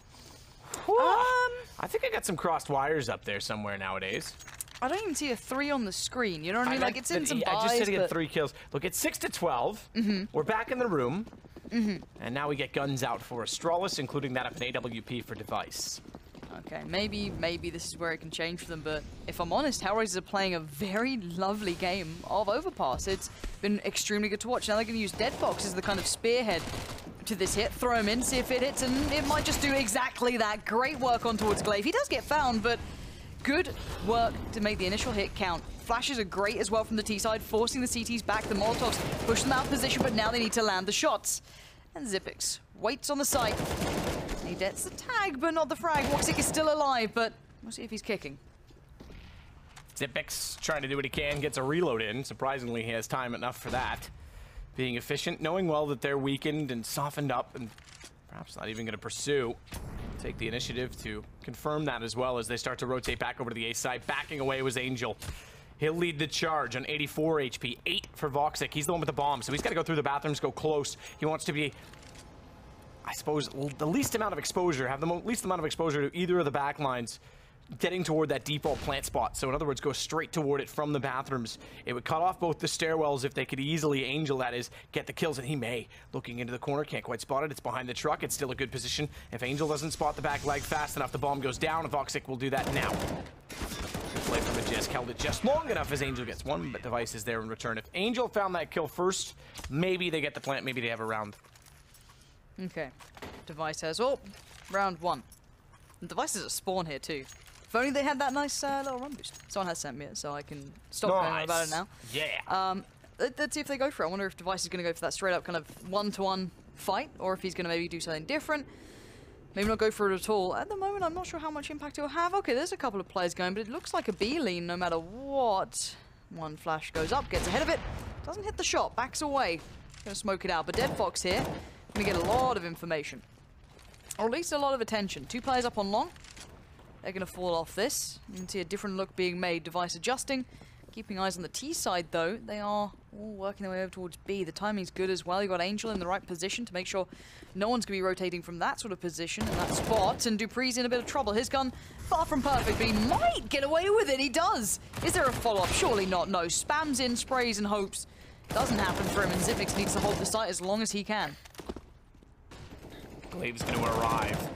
I think I got some crossed wires up there somewhere nowadays. I don't even see a 3 on the screen. You know what I mean? Like it's in some buys, I just said he had 3 kills. Look, it's 6-12. We're back in the room. And now we get guns out for Astralis, including that of an AWP for Device. Okay, maybe this is where it can change for them, but if I'm honest, HellRaisers are playing a very lovely game of Overpass. It's been extremely good to watch. Now they're going to use Deadfox as the kind of spearhead to this hit, throw him in, see if it hits, and it might just do exactly that. Great work on towards Glaive. He does get found, but good work to make the initial hit count. Flashes are great as well from the T side, forcing the CTs back. The Molotovs push them out of position, but now they need to land the shots. And Zipix waits on the site. He gets the tag, but not the frag. Woxic is still alive, but we'll see if he's kicking. Zipix trying to do what he can, gets a reload in. Surprisingly, he has time enough for that. Being efficient, knowing well that they're weakened and softened up, and perhaps not even going to pursue. Take the initiative to confirm that as well as they start to rotate back over to the A side. Backing away was Angel. He'll lead the charge on 84 HP, 8 for Voxic. He's the one with the bomb, so he's got to go through the bathrooms, go close. He wants to be, I suppose, the least amount of exposure, have the least amount of exposure to either of the back lines, getting toward that default plant spot. So in other words, go straight toward it from the bathrooms. It would cut off both the stairwells if they could easily, Angel that is, get the kills, and he may. Looking into the corner, can't quite spot it. It's behind the truck. It's still a good position. If Angel doesn't spot the back leg fast enough, the bomb goes down. Voxic will do that now. Good play from the Jess. Held it just long enough as Angel gets one, but Device is there in return. If Angel found that kill first, maybe they get the plant, maybe they have a round. Okay. Device has, round 1. And Device is a spawn here too. If only they had that nice little run boost. Someone has sent me it, so I can stop going on about it now. Yeah. Let's see if they go for it. I wonder if Device is going to go for that straight up kind of one-to-one fight, or if he's going to maybe do something different. Maybe not go for it at all. At the moment, I'm not sure how much impact he'll have. Okay, there's a couple of players going, but it looks like a B lean no matter what. One flash goes up, gets ahead of it. Doesn't hit the shot, backs away. Gonna smoke it out, but Deadfox here, gonna get a lot of information. Or at least a lot of attention. 2 players up on long. They're gonna fall off this. You can see a different look being made. Device adjusting. Keeping eyes on the T side though. They are all working their way over towards B. The timing's good as well. You've got Angel in the right position to make sure no one's gonna be rotating from that sort of position and that spot. And Dupree's in a bit of trouble. His gun far from perfect, but he might get away with it. He does. Is there a follow-up? Surely not. No. Spams in, sprays and hopes. Doesn't happen for him, and Zipix needs to hold the site as long as he can. Glaive's going to arrive.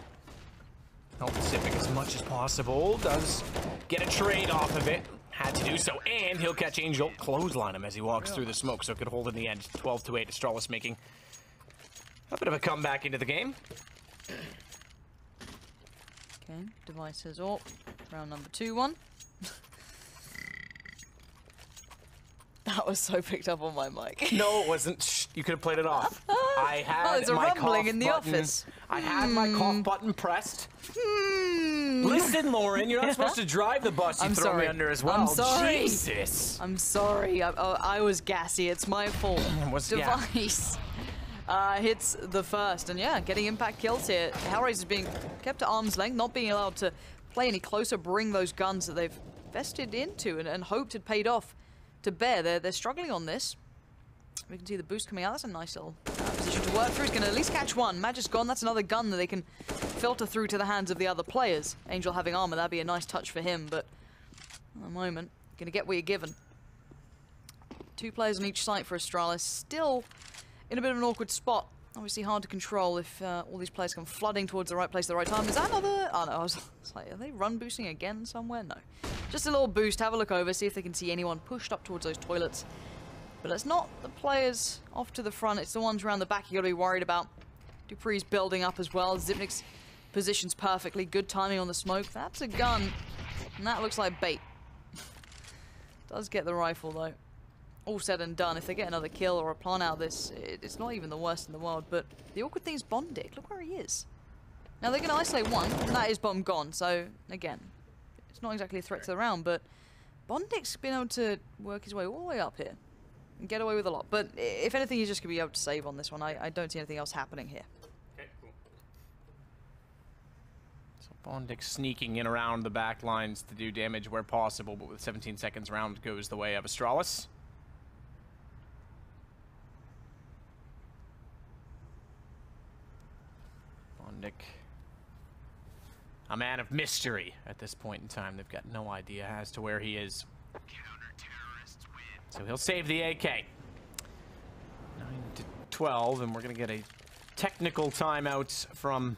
Help Zipix as much as possible. Does get a trade off of it. Had to do so, and he'll catch Angel. Clothesline him as he walks through the smoke, so it could hold in the end. 12-8. Astralis making a bit of a comeback into the game. Okay, Device has round number 2-1. That was so picked up on my mic. No, it wasn't. Shh, you could have played it off. I had there's a my rumbling in the button, office. I had my cough button pressed. Listen, Lauren, you're not supposed to drive the bus. You I'm throw sorry. me under as well. I'm sorry. Jesus. I'm sorry. I was gassy. It's my fault. Device hits the first, and yeah, getting impact kills here. HellRaisers being kept at arm's length, not being allowed to play any closer, bring those guns that they've vested into and hoped had paid off to bear. They're struggling on this. We can see the boost coming out. That's a nice little position to work through. He's going to at least catch one. Magic's gone. That's another gun that they can filter through to the hands of the other players. Angel having armor, that'd be a nice touch for him, but at the moment, going to get what you're given. 2 players on each site for Astralis. Still in a bit of an awkward spot. Obviously hard to control if all these players come flooding towards the right place at the right time. Is that another... Oh no, I was like, are they run boosting again somewhere? No. Just a little boost, have a look over, see if they can see anyone pushed up towards those toilets. But it's not the players off to the front, it's the ones around the back you gotta be worried about. Dupree's building up as well. Zipnik's positions perfectly, good timing on the smoke. That's a gun And that looks like bait. Does get the rifle, though. All said and done, if they get another kill or a plant out of this, it's not even the worst in the world. But the awkward thing is Bondic. Look where he is. Now, they're going to isolate one, and that is bomb gone. So, again, it's not exactly a threat to the round, but Bondic's been able to work his way all the way up here and get away with a lot. But if anything, he's just going to be able to save on this one. I don't see anything else happening here. Okay, cool. So Bondic sneaking in around the back lines to do damage where possible, but with 17 seconds, round goes the way of Astralis. Bondic, a man of mystery at this point in time. They've got no idea as to where he is. So he'll save the AK. 9 to 12, and we're going to get a technical timeout from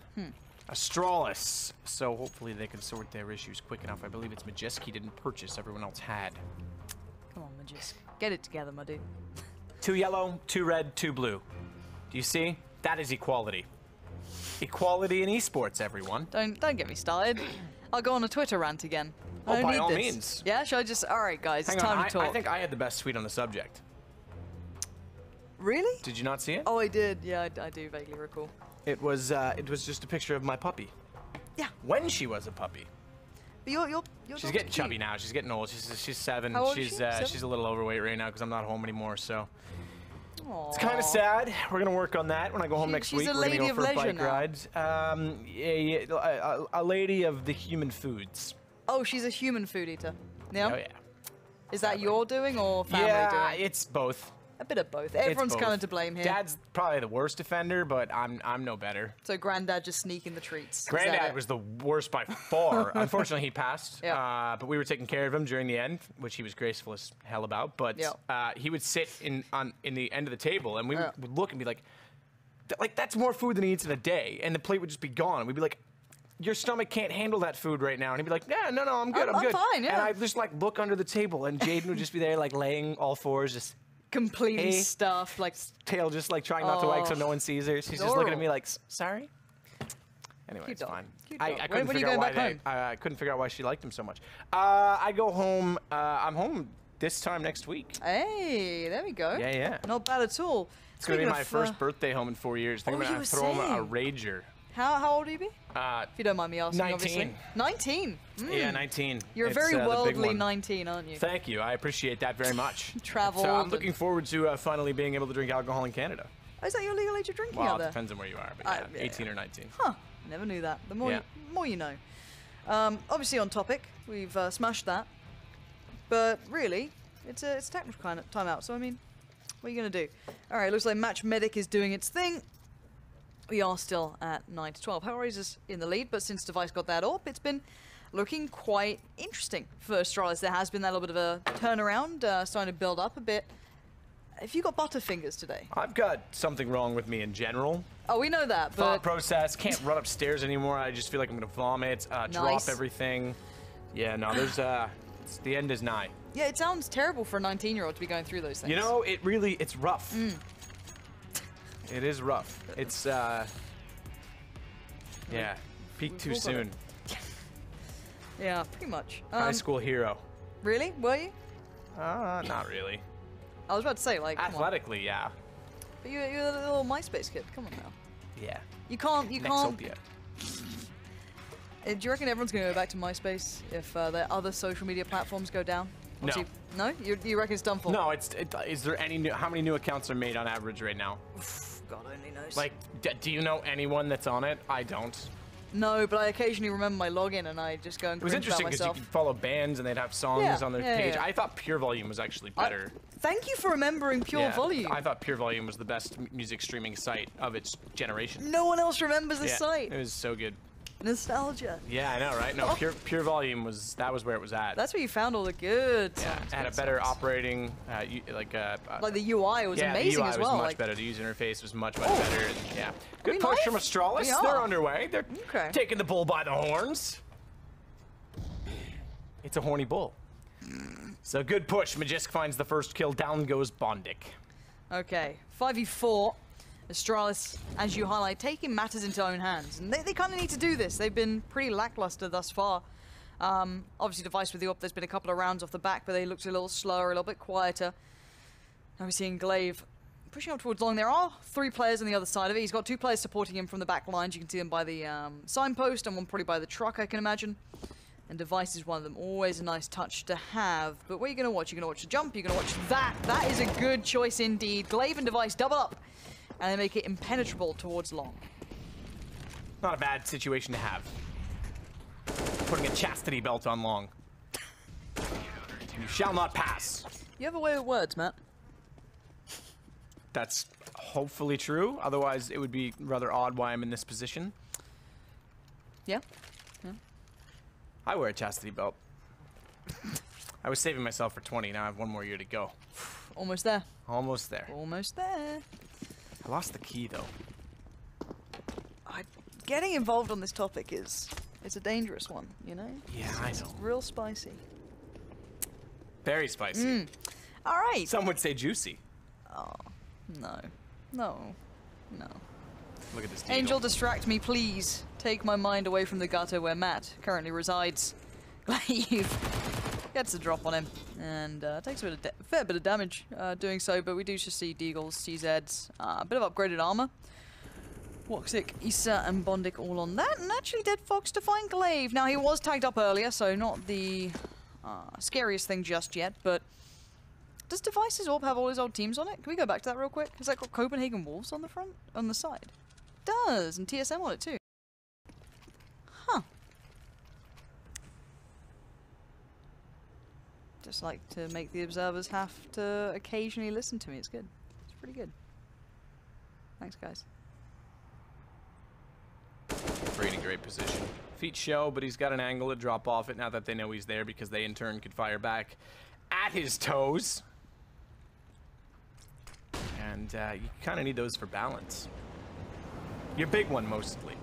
Astralis. So hopefully they can sort their issues quick enough. I believe it's Majiski didn't purchase, everyone else had. Come on, Majisk. Get it together, my dude. 2 yellow, 2 red, 2 blue. Do you see? That is equality. Equality in esports, everyone. Don't get me started. I'll go on a Twitter rant again. I don't by need all this. means. Yeah, should I just... All right, guys, Hang it's on, time to talk. I think I had the best tweet on the subject. Really? Did you not see it? Oh, I did. Yeah, I do vaguely recall. It was just a picture of my puppy. Yeah. When she was a puppy. But you're She's getting chubby now. She's getting old. She's 7. How old is she? 7? She's a little overweight right now because I'm not home anymore. So Aww. it's kind of sad. We're gonna work on that when I go home next week. She's a We're gonna lady go of for a leisure bike now. ride. A lady of the human foods. Oh, she's a human food eater. Yeah? Oh yeah. Is that your doing or family Yeah, doing? it's both. A bit of both. Everyone's It's kind of both. to blame here. Dad's probably the worst offender, but I'm no better. So Granddad just sneaking the treats. Is that Granddad it? was the worst by far. Unfortunately, he passed. Yeah. But we were taking care of him during the end, which he was graceful as hell about. But he would sit in the end of the table, and we would look and be like, that's more food than he eats in a day, and the plate would just be gone. And we'd be like, your stomach can't handle that food right now. And he'd be like, yeah, no, I'm good, I'm good. fine, yeah. And I'd just like look under the table, and Jaden would just be there like laying all fours, just completely stuffed, like tail just like trying not to wag so no one sees her. She's just looking at me like, sorry? Anyway, Cute it's dog. fine. Cute I dog. couldn't When are you figure out going why back home? I couldn't figure out why she liked him so much. I go home. I'm home this time next week. Hey, there we go. Yeah. Not bad at all. It's gonna be my first birthday home in 4 years. I think Oh, I'm you gonna were throw him a saying. rager. How old are you be? If you don't mind me asking, 19. obviously. 19? Yeah, 19. You're a It's, very the big worldly one. 19, aren't you? Thank you. I appreciate that very much. Traveled So I'm and- looking forward to finally being able to drink alcohol in Canada. Oh, is that your legal age of drinking Well, out it there? depends on where you are, but yeah, 18 or 19. Huh. Never knew that. The more, Yeah. more you know. Obviously on topic, we've smashed that. But really, it's a technical kind of timeout. So I mean, what are you gonna do? All right, looks like Match Medic is doing its thing. We are still at 9 to 12. HellRaisers in the lead, but since Device got that up, it's been looking quite interesting for Astralis. There has been that little bit of a turnaround, starting to build up a bit. Have you got butterfingers today? I've got something wrong with me in general. Oh, we know that, but Thought process, can't run upstairs anymore. I just feel like I'm gonna vomit, drop Nice. everything. Yeah, no, there's the end is nigh. yeah, it sounds terrible for a 19-year-old to be going through those things. You know, it's rough. It is rough. It's yeah, peaked too We've all got soon. Yeah, pretty much. High school hero. Really? Were you? Not really. I was about to say, like, come on. Athletically, yeah. But you're a little MySpace kid. Come on now. Yeah. You can't. Nexopia. Do you reckon everyone's going to go back to MySpace if their other social media platforms go down? No. Obviously- No? You reckon it's done for? No, is there any new, how many new accounts are made on average right now? God only knows. Like, do you know anyone that's on it? I don't. No, but I occasionally remember my login and I just go and It was cringe about interesting because you myself. could follow bands and they'd have songs Yeah, on their yeah, page. yeah. I thought Pure Volume was actually better. Thank you for remembering Pure Yeah, Volume. I thought Pure Volume was the best music streaming site of its generation. No one else remembers the Yeah, site. it was so good. Nostalgia. Yeah, I know, right? No, Pure Volume was where it was at. That's where you found all the good yeah, songs. it had a good better songs. operating, like the UI was yeah, amazing the UI as was well. much like, better. The user interface was much better. And, yeah, good we push live? from Astralis. We They're are. underway. They're Okay. taking the bull by the horns. It's a horny bull. So good push. Majisk finds the first kill. Down goes Bondic. Okay, 5v4. Astralis, as you highlight, taking matters into own hands. And they kind of need to do this. They've been pretty lackluster thus far. Obviously, Device with the AWP, there's been a couple of rounds off the back, but they looked a little slower, a little bit quieter. Now we're seeing Glaive pushing up towards long. There are 3 players on the other side of it. He's got 2 players supporting him from the back lines. You can see them by the signpost, and one probably by the truck, I can imagine. And Device is one of them. Always a nice touch to have. But what are you going to watch? You're going to watch the jump. You're going to watch that. That is a good choice indeed. Glaive and Device double up. And they make it impenetrable towards long. Not a bad situation to have. Putting a chastity belt on long. You shall not pass. You have a way with words, Matt. That's hopefully true. Otherwise, it would be rather odd why I'm in this position. Yeah. I wear a chastity belt. I was saving myself for 20. Now I have 1 more year to go. Almost there. Almost there. Almost there. I lost the key, though. Getting involved on this topic is a dangerous one, you know? Yeah, I know. It's real spicy. Very spicy. All right. Some would say juicy. Oh, no. No. No. Look at this deagle. Angel, distract me, please. Take my mind away from the gutter where Matt currently resides. Glaive gets a drop on him and takes a fair bit of damage doing so, but we do just see Deagles, CZs, a bit of upgraded armor. Woxic, Issa, and Bondic all on that, and actually Dead Fox to find Glaive. Now, he was tagged up earlier, so not the scariest thing just yet, but does Device's AWP have all his old teams on it? Can we go back to that real quick? Has that got Copenhagen Wolves on the front? On the side? It does, and TSM on it too. Huh. Just like to make the observers have to occasionally listen to me. It's good. It's pretty good. Thanks, guys. Free in great position. Feet show, but he's got an angle to drop off it now that they know he's there because they in turn could fire back at his toes. And you kind of need those for balance. Your big one, mostly.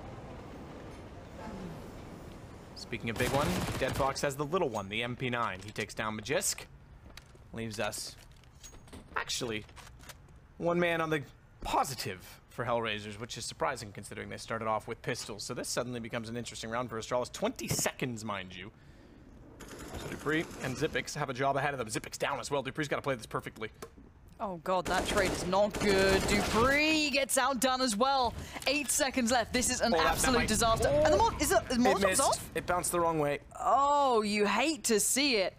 Speaking of big one, Dead Fox has the little one, the MP9. He takes down Magisk. Leaves us, actually, 1 man on the positive for HellRaisers, which is surprising considering they started off with pistols. So this suddenly becomes an interesting round for Astralis. 20 seconds, mind you. So Dupree and Zipix have a job ahead of them. Zipix down as well. Dupree's got to play this perfectly. Oh god, that trade is not good. Dupree gets outdone as well. 8 seconds left. This is an absolute disaster. And the is Molotov's off? It bounced the wrong way. Oh, you hate to see it.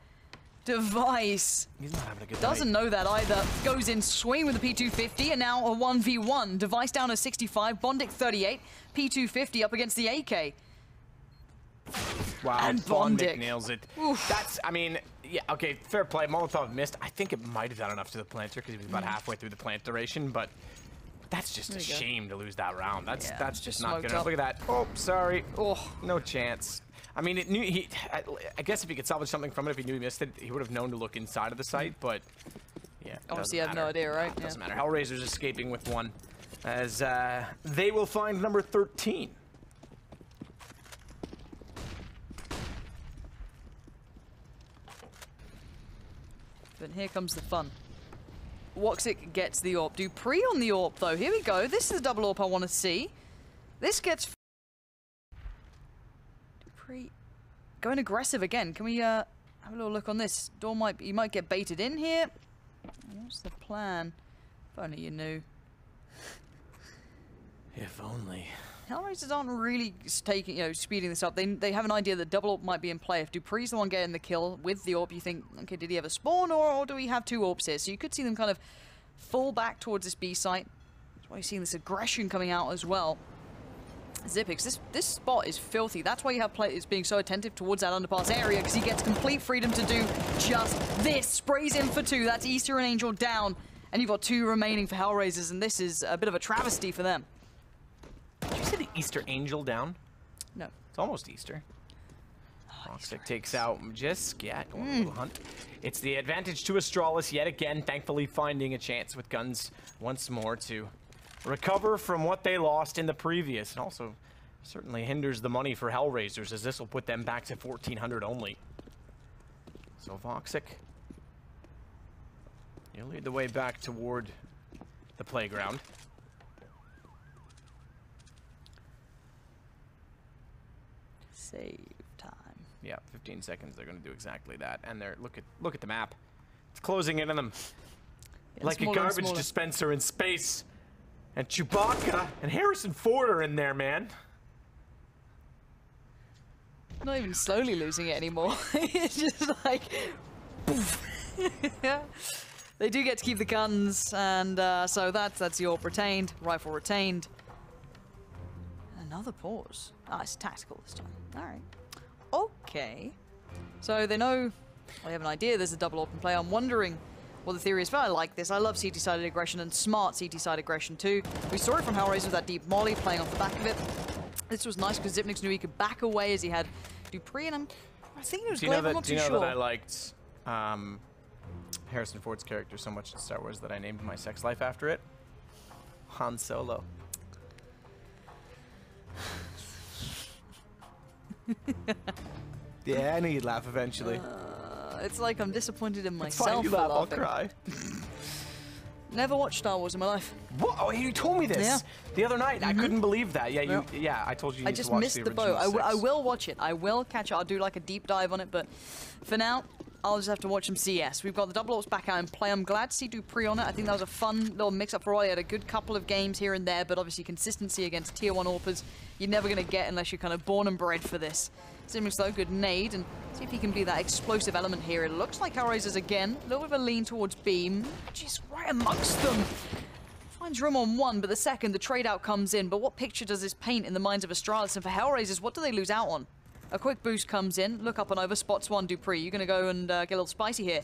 Device. He's not having a good Doesn't know that either. Goes in swing with the P250 and now a 1v1. Device down to 65, Bondic 38, P250 up against the AK. Wow, and Bondic nails it. Oof. That's, I mean, yeah, okay, fair play. Molotov missed. I think it might have done enough to the planter because he was about halfway through the plant duration, but that's just a shame to lose that round. That's just not good enough. Look at that. Oh, sorry. Oh, no chance. I mean, it knew I guess if he could salvage something from it, if he knew he missed it, he would have known to look inside of the site, but yeah. Obviously, I have no idea, right? Doesn't matter. HellRaisers escaping with 1 as they will find number 13. But here comes the fun. Woxic gets the AWP. Dupree on the AWP, though. Here we go. This is the double AWP I want to see. This gets... Dupree going aggressive again. Can we have a little look on this? Door he might get baited in here. What's the plan? If only you knew. If only. HellRaisers aren't really taking, speeding this up. They have an idea that double AWP might be in play. If Dupree's the one getting the kill with the AWP, you think, okay, did he ever spawn or do we have 2 AWPs here? So you could see them kind of fall back towards this B site. That's why you're seeing this aggression coming out as well. Zipix, this spot is filthy. That's why you have players being so attentive towards that underpass area, because he gets complete freedom to do just this. Sprays in for 2. That's Easter and Angel down. And you've got 2 remaining for HellRaisers, and this is a bit of a travesty for them. Did you say the Easter Angel down? No. It's almost Easter. Woxic takes out Magisk. Yeah, going a little hunt. It's the advantage to Astralis yet again, thankfully finding a chance with guns once more to recover from what they lost in the previous. And also certainly hinders the money for HellRaisers, as this will put them back to 1,400 only. So Woxic, you'll lead the way back toward the playground. Save time. Yeah, 15 seconds. They're going to do exactly that. And they're look at the map. It's closing in on them like a garbage dispenser in space. And Chewbacca and Harrison Ford are in there, man. Not even slowly losing it anymore. It's just like, poof. They do get to keep the guns, and so that's your retained, rifle retained. Another pause. Ah, it's tactical this time. All right. Okay. So they know, they have an idea there's a double open play. I'm wondering what the theory is, but I like this. I love CT-sided aggression and smart CT-side aggression too. We saw it from HellRaisers with that deep molly playing off the back of it. This was nice because Xyp9x knew he could back away as he had Dupree, and I think it was Glaive, I'm not too sure. Do you know that I liked Harrison Ford's character so much in Star Wars that I named my sex life after it? Han Solo. Yeah, I knew you'd laugh eventually. It's like I'm disappointed in myself. Fine, you for laugh, I'll laughing. cry. Never watched Star Wars in my life. What? Oh, you told me this the other night. I couldn't believe that. Yeah, yeah, I told you. I just missed the boat. I will watch it. I will catch it. I'll do like a deep dive on it, but for now, I'll just have to watch some CS. We've got the double ops back out in play. I'm glad to see Dupree on it. I think that was a fun little mix-up for all. He had a good couple of games here and there, but obviously consistency against Tier 1 AWPers, you're never going to get unless you're kind of born and bred for this. Xyp9x though, good nade, and see if he can be that explosive element here. It looks like HellRaisers again, a little bit of a lean towards Beam. Just right amongst them. Finds room on one, but the second the trade-out comes in. But what picture does this paint in the minds of Astralis? And for HellRaisers, what do they lose out on? A quick boost comes in, look up and over, spots one Dupree. You're going to go and get a little spicy here.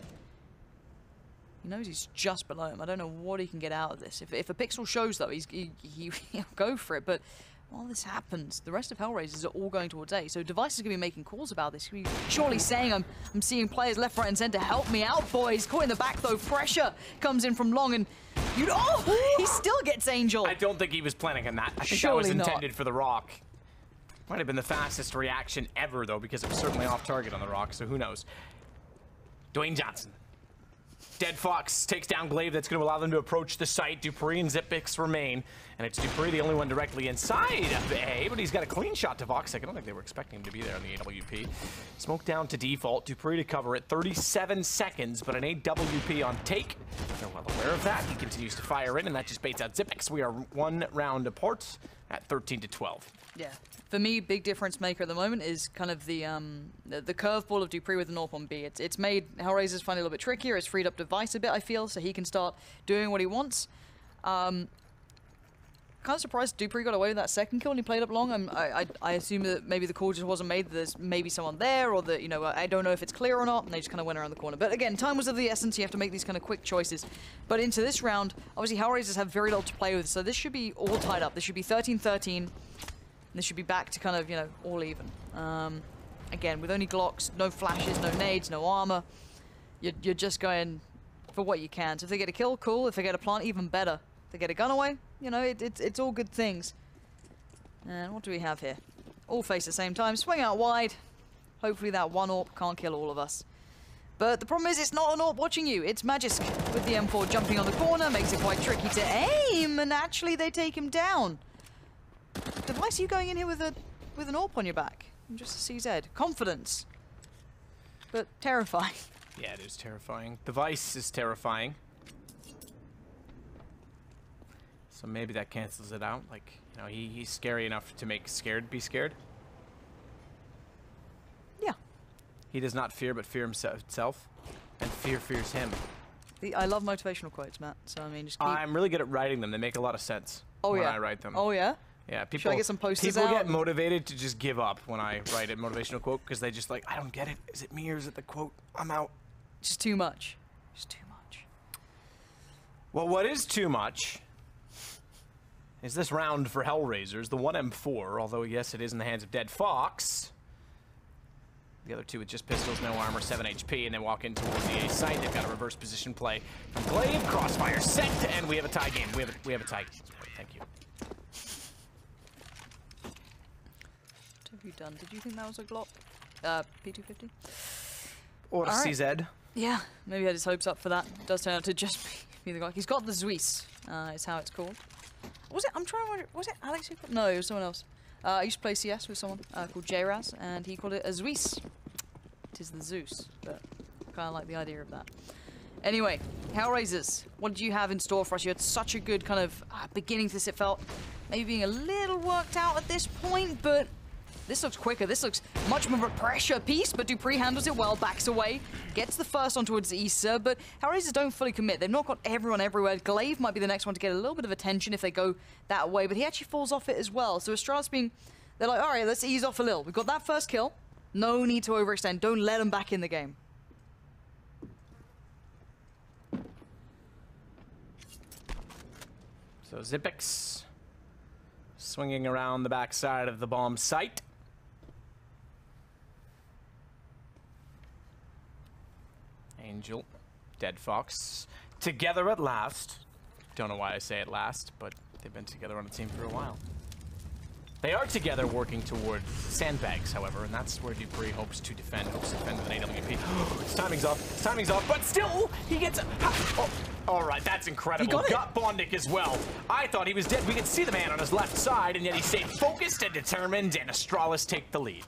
He knows he's just below him. I don't know what he can get out of this. If a pixel shows, though, he'll go for it. But while this happens, the rest of HellRaisers are all going towards A. So Device is going to be making calls about this. He's surely saying, I'm seeing players left, right, and center. Help me out, boys. Caught in the back, though. Pressure comes in from long, and he still gets Angel. I don't think he was planning on that. I think Surely that was intended not. for the Rock. Might have been the fastest reaction ever, though, because it was certainly off target on the Rock, so who knows. Dwayne Johnson. Dead Fox takes down Glaive. That's going to allow them to approach the site. Dupree and Xyp9x remain. And it's Dupree, the only one directly inside of A, but he's got a clean shot to Voxic. I don't think they were expecting him to be there on the AWP. Smoke down to default. Dupree to cover it. 37 seconds, but an AWP on take. They're well aware of that. He continues to fire in, and that just baits out Xyp9x. We are one round apart at 13-12. Yeah. For me, big difference maker at the moment is kind of the curveball of Dupree with an AWP on B. It's made HellRaisers find it a little bit trickier. It's freed up Device a bit, I feel, so he can start doing what he wants. Kind of surprised Dupree got away with that second kill when he played up long. I assume that maybe the call just wasn't made that there's maybe someone there, or that, I don't know if it's clear or not, and they just kind of went around the corner. But again, time was of the essence. You have to make these kind of quick choices. But into this round, obviously HellRaisers have very little to play with, so this should be all tied up. This should be 13-13. This should be back to kind of, all even. Again, with only Glocks, no flashes, no nades, no armor. You're just going for what you can. So if they get a kill, cool. If they get a plant, even better. If they get a gun away, it's all good things. And what do we have here? All face at the same time. Swing out wide. Hopefully that one AWP can't kill all of us. But the problem is it's not an AWP watching you. It's Magisk with the M4 jumping on the corner. Makes it quite tricky to aim. And actually they take him down. Device, you going in here with an AWP on your back? And just a CZ. Confidence. But terrifying. Yeah, it is terrifying. Device is terrifying. So maybe that cancels it out. Like, he's scary enough to make scared be scared. Yeah. He does not fear, but fear himself. And fear fears him. I love motivational quotes, Matt. So, I mean, just keep... I'm really good at writing them. They make a lot of sense when I write them. Oh, yeah? Yeah, people, Should I get some posters people out? get motivated to just give up when I write a motivational quote because they just I don't get it. Is it me or is it the quote? I'm out. Just too much. Just too much. Well, what is too much is this round for HellRaisers, the 1M4, although, yes, it is in the hands of Dead Fox. The other two with just pistols, no armor, 7 HP, and they walk in towards the A site. They've got a reverse position play from Glaive. Crossfire set, and we have a tie game. We have a tie game. Thank you. What have you done? Did you think that was a Glock? P250? Or a CZ. Yeah, maybe he had his hopes up for that. It does turn out to just be the Glock. He's got the Zweiss, is how it's called. Was it? I'm trying to remember. Was it Alex who called? No, it was someone else. I used to play CS with someone called JRaz, and he called it a Zweiss. 'tis the Zeus, but kind of like the idea of that. Anyway, HellRaisers, what did you have in store for us? You had such a good kind of beginning to this. It felt maybe being a little worked out at this point, but this looks quicker. This looks much more of a pressure piece, but dupreeh handles it well, backs away, gets the first on towards Issa, but HellRaisers don't fully commit. They've not got everyone everywhere. Glaive might be the next one to get a little bit of attention if they go that way, but he actually falls off it as well. So Astralis they're like, all right, let's ease off a little. We've got that first kill. No need to overextend. Don't let them back in the game. So Xyp9x swinging around the backside of the bomb site. Angel, Dead Fox, together at last. Don't know why I say at last, but they've been together on a team for a while. They are together working toward sandbags, however, and that's where dupreeh hopes to defend with an AWP. His timing's off, but still, he gets all right, that's incredible. Got Bondic as well. I thought he was dead. We could see the man on his left side, and yet he stayed focused and determined, and Astralis take the lead.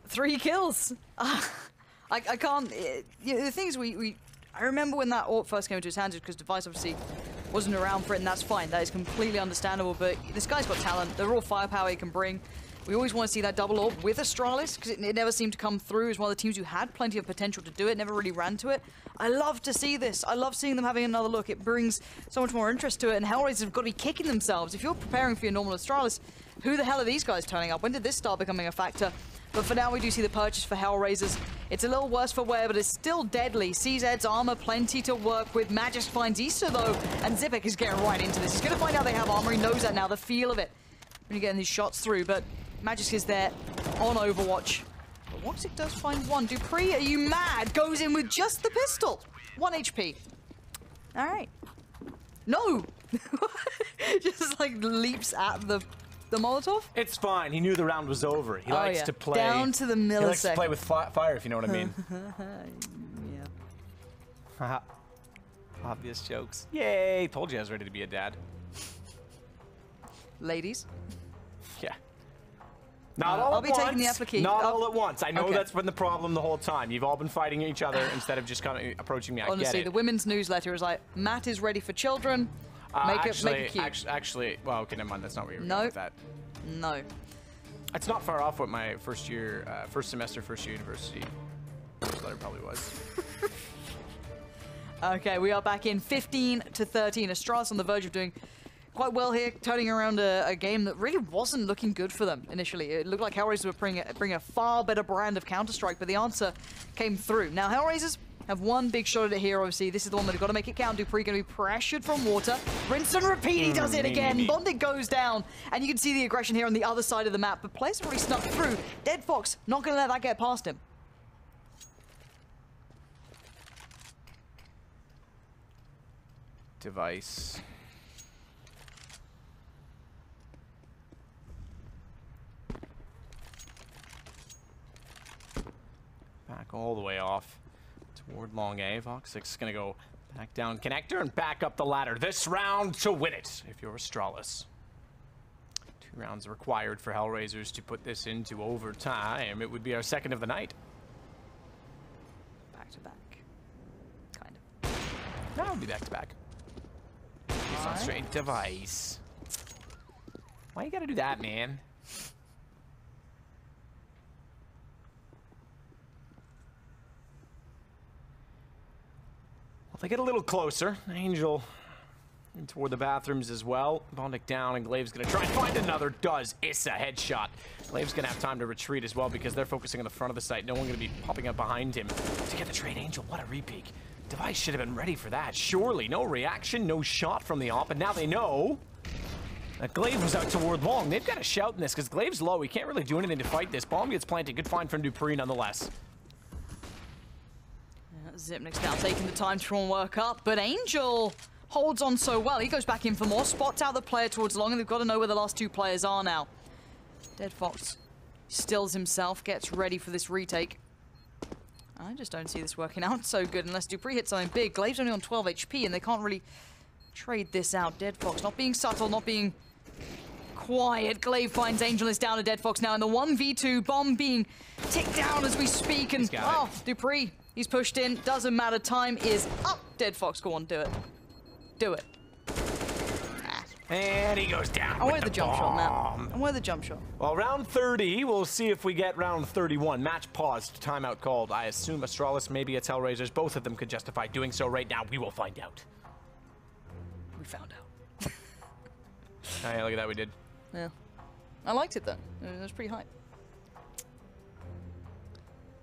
3 kills. I can't. The thing is, I remember when that ult first came into his hands, because Device obviously wasn't around for it, and that's fine. That is completely understandable. But this guy's got talent. They're all firepower he can bring. We always want to see that double ult with Astralis, because it never seemed to come through as one of the teams who had plenty of potential to do it, never really ran to it. I love to see this. I love seeing them having another look. It brings so much more interest to it, and HellRaisers have got to be kicking themselves. If you're preparing for your normal Astralis, who the hell are these guys turning up? When did this start becoming a factor? But for now, we do see the purchase for HellRaisers. It's a little worse for wear, but it's still deadly. CZ's armor, plenty to work with. Magisk finds Issa, though, and Xyp9x is getting right into this. He's going to find out they have armor. He knows that now, the feel of it, when you're getting these shots through. But Magisk is there on Overwatch. But Woxic does find one. dupreeh, are you mad? Goes in with just the pistol. 1 HP. All right. No! Just, like, leaps at the Molotov? It's fine. He knew the round was over. He likes to play down to the millisecond. He likes to play with fire, if you know what I mean. Yeah. Obvious jokes. Yay! Told you I was ready to be a dad. Ladies. Yeah. Not all I'll at be once. taking the application. Not all at once. I know that's been the problem the whole time. You've all been fighting each other instead of just kind of approaching me. I Honestly, get it. the women's newsletter is like, Matt is ready for children. Make it cute. Actually, well, okay, never mind. That's not what you're going with that. No. It's not far off what my first year university newsletter probably was. Okay, we are back in 15-13. Astralis on the verge of doing quite well here, turning around a game that really wasn't looking good for them initially. It looked like HellRaisers would bring a far better brand of Counter-Strike, but the answer came through. Now, HellRaisers have one big shot at it here, obviously. This is the one that they've got to make it count. dupreeh going to be pressured from water. Rinse and repeat, he does it again. Bondic goes down, and you can see the aggression here on the other side of the map, but players have already snuck through. Dead Fox not going to let that get past him. Device. Back all the way off toward long A. Voxic is going to go back down connector and back up the ladder. This round to win it, if you're Astralis. 2 rounds required for HellRaisers to put this into overtime. It would be our second of the night. Back to back. Kind of. No, it would be back to back. It's not straight. Device. Why you gotta do that, man? Well, they get a little closer. Angel in toward the bathrooms as well. Bondic down, and Glaive's gonna try and find another. Does Issa headshot. Glaive's gonna have time to retreat as well because they're focusing on the front of the site. No one gonna be popping up behind him to get the trade. Angel, what a repeak. Device should have been ready for that. Surely, no reaction, no shot from the op, and now they know that Glaive was out toward long. They've got to shout in this because Glaive's low. He can't really do anything to fight this. Bomb gets planted. Good find from dupreeh nonetheless. Xyp9x now taking the time to try and work up, but Angel holds on so well. He goes back in for more, spots out the player towards long, and they've got to know where the last 2 players are now. Dead Fox stills himself, gets ready for this retake. I just don't see this working out so good unless dupreeh hits something big. Glaive's only on 12 HP, and they can't really trade this out. Dead Fox not being subtle, not being quiet. Glaive finds Angel is down to Dead Fox now in the 1v2. Bomb being ticked down as we speak. And oh, Dupree, he's pushed in. Doesn't matter. Time is up. Dead Fox, go on, do it. Do it. And he goes down. I wanted the jump shot, Matt. I wanted the jump shot. Well, round 30, we'll see if we get round 31. Match paused, timeout called. I assume Astralis, maybe it's HellRaisers. Both of them could justify doing so right now. We will find out. We found out. Oh, yeah, look at that, we did. Yeah. I liked it, though. It was pretty hype.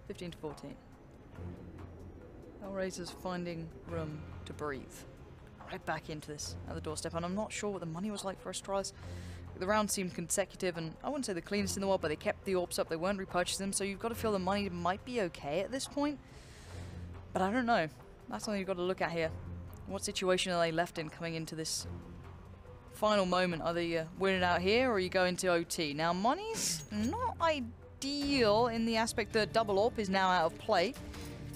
15 to 14. HellRaisers finding room to breathe. Right back into this at the doorstep, and I'm not sure what the money was like for Astralis. The round seemed consecutive, and I wouldn't say the cleanest in the world, but they kept the orbs up, they weren't repurchasing them, so you've got to feel the money might be okay at this point. But I don't know. That's something you've got to look at here. What situation are they left in coming into this final moment? Are they winning out here, or you go into OT? Now, money's not ideal in the aspect that double AWP is now out of play.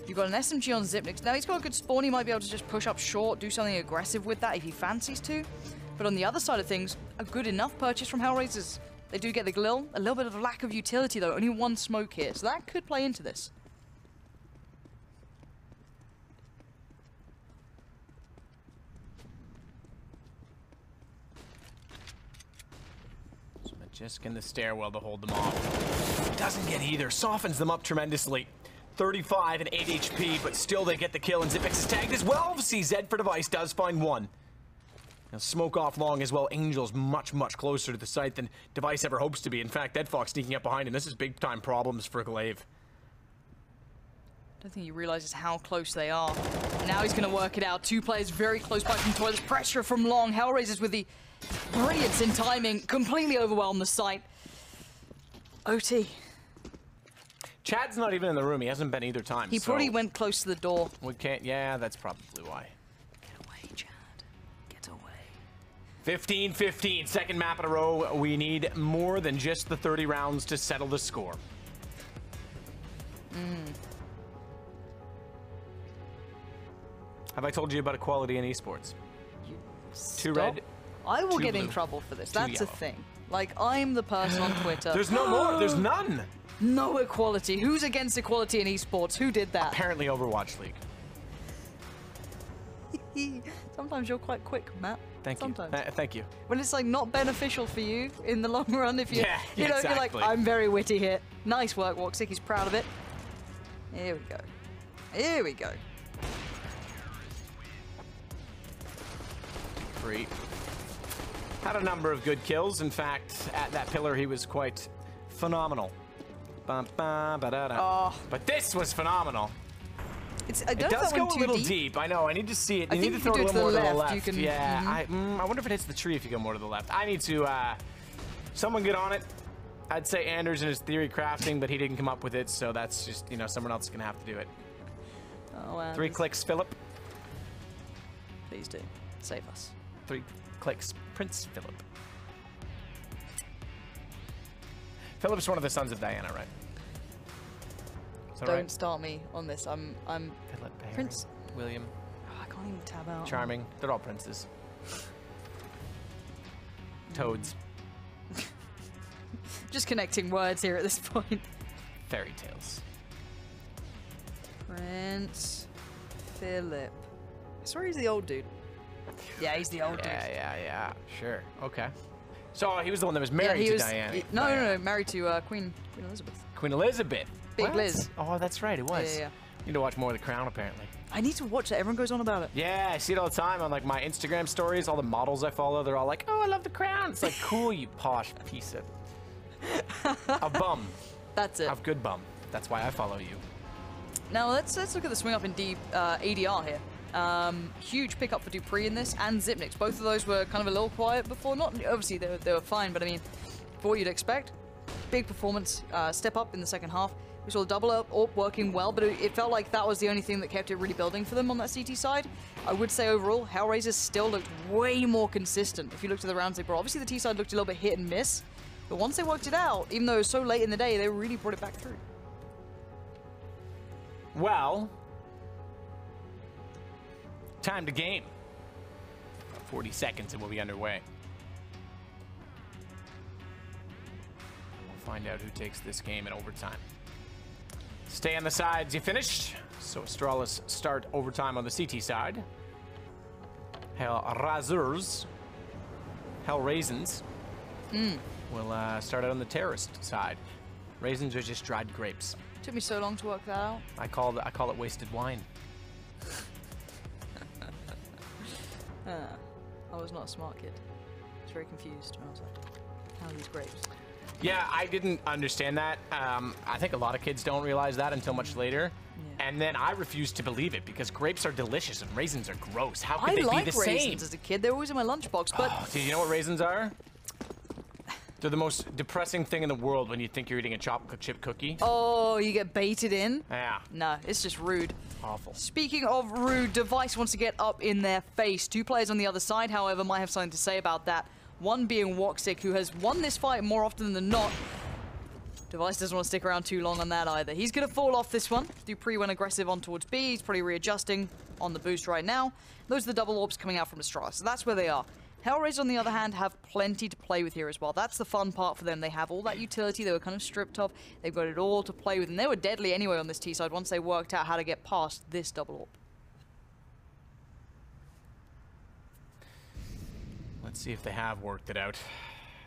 You've got an SMG on Zipnix. Now, he's got a good spawn. He might be able to just push up short, do something aggressive with that if he fancies to. But on the other side of things, a good enough purchase from HellRaisers. They do get the Glil. A little bit of lack of utility, though. Only one smoke here, so that could play into this. Just in the stairwell to hold them off. Doesn't get either. Softens them up tremendously. 35 and 8 HP, but still they get the kill, and Zipix is tagged as well. CZ for Device does find one. Now smoke off long as well. Angel's much, much closer to the site than Device ever hopes to be. In fact, Dead Fox sneaking up behind him. This is big-time problems for Glaive. I don't think he realizes how close they are. Now he's going to work it out. Two players very close by from Toilets. Pressure from Long. HellRaisers with the brilliance in timing. Completely overwhelmed the site. OT. Chad's not even in the room. He hasn't been either time. He probably went close to the door. We can't. Yeah, that's probably why. Get away, Chad. Get away. 15-15. Second map in a row. We need more than just the 30 rounds to settle the score. Have I told you about equality in esports? Two red. I will get blue, in trouble for this. two That's a yellow. thing. Like, I'm the person on Twitter. There's no more. There's none. No equality. Who's against equality in esports? Who did that? Apparently Overwatch League. Sometimes you're quite quick, Matt. Thank you. Sometimes. Thank you. When it's like not beneficial for you in the long run, if you, Yeah, you know, exactly. you're like, I'm very witty here. Nice work, Woxic. He's proud of it. Here we go. Here we go. Free. Had a number of good kills. In fact, at that pillar, he was quite phenomenal. Bum, bum, ba-da-da. Oh. But this was phenomenal. It does go a little deep. I know. I need to see it. You need to throw it a little more to the left. You can, yeah. I wonder if it hits the tree if you go more to the left. I need to. Someone get on it. I'd say Anders in his theory crafting, but he didn't come up with it, so that's just, you know, someone else is gonna have to do it. Oh, wow. 3 clicks, Philip. Please do. Save us. 3 clicks, Prince Philip. Philip's one of the sons of Diana, right? Is that Don't right? start me on this. I'm Philip, Harry, Prince. William, Oh, I can't even tab out. Charming. They're all princes. Toads. Just connecting words here at this point. Fairy tales. Prince Philip. I swear he's the old dude. Yeah, he's the old dude. Yeah. Sure. Okay. So he was the one that was married to Diana. No, married to Queen Elizabeth. Queen Elizabeth. Big What? Liz. Oh, that's right. It was. Yeah. Need to watch more of The Crown, apparently. I need to watch that. Everyone goes on about it. Yeah, I see it all the time on like my Instagram stories. All the models I follow, they're all like, "Oh, I love The Crown." It's like, cool, you posh piece of a bum. That's it. A good bum. That's why I follow you. Now let's look at the swing up in ADR here. Huge pickup for Dupree in this and Zipnix. Both of those were kind of a little quiet before. Not obviously they were fine, but I mean, for what you'd expect, big performance. Step up in the second half. We saw the double up working well, but it felt like that was the only thing that kept it really building for them on that CT side. I would say overall, HellRaisers still looked way more consistent. If you looked at the rounds they brought, obviously the T side looked a little bit hit and miss, but once they worked it out, even though it was so late in the day, they really brought it back through. Well, time to game. About 40 seconds and we'll be underway. find out who takes this game in overtime. Stay on the sides. You finished. So Astralis start overtime on the CT side. HellRaisers. HellRaisers. Will start out on the terrorist side. Raisins are just dried grapes. Took me so long to work that out. I call it wasted wine. I was not a smart kid. I was very confused when I was like, how are these grapes? Yeah, I didn't understand that. I think a lot of kids don't realize that until much later. Yeah. And then I refused to believe it because grapes are delicious and raisins are gross. How could they be the same? I like raisins as a kid. They're always in my lunchbox, but... Do you know what raisins are? They're the most depressing thing in the world when you think you're eating a chocolate chip cookie. Oh, you get baited in? Yeah. No, it's just rude. Awful. Speaking of rude, Device wants to get up in their face. 2 players on the other side, however, might have something to say about that. One being Woxic, who has won this fight more often than not. Device doesn't want to stick around too long on that either. He's going to fall off this one. Dupree went aggressive on towards B. He's probably readjusting on the boost right now. Those are the double orbs coming out from Astralis, so that's where they are. HellRaisers, on the other hand, have plenty to play with here as well. That's the fun part for them. They have all that utility they were kind of stripped of. They've got it all to play with, and they were deadly anyway on this T side once they worked out how to get past this double orb. Let's see if they have worked it out.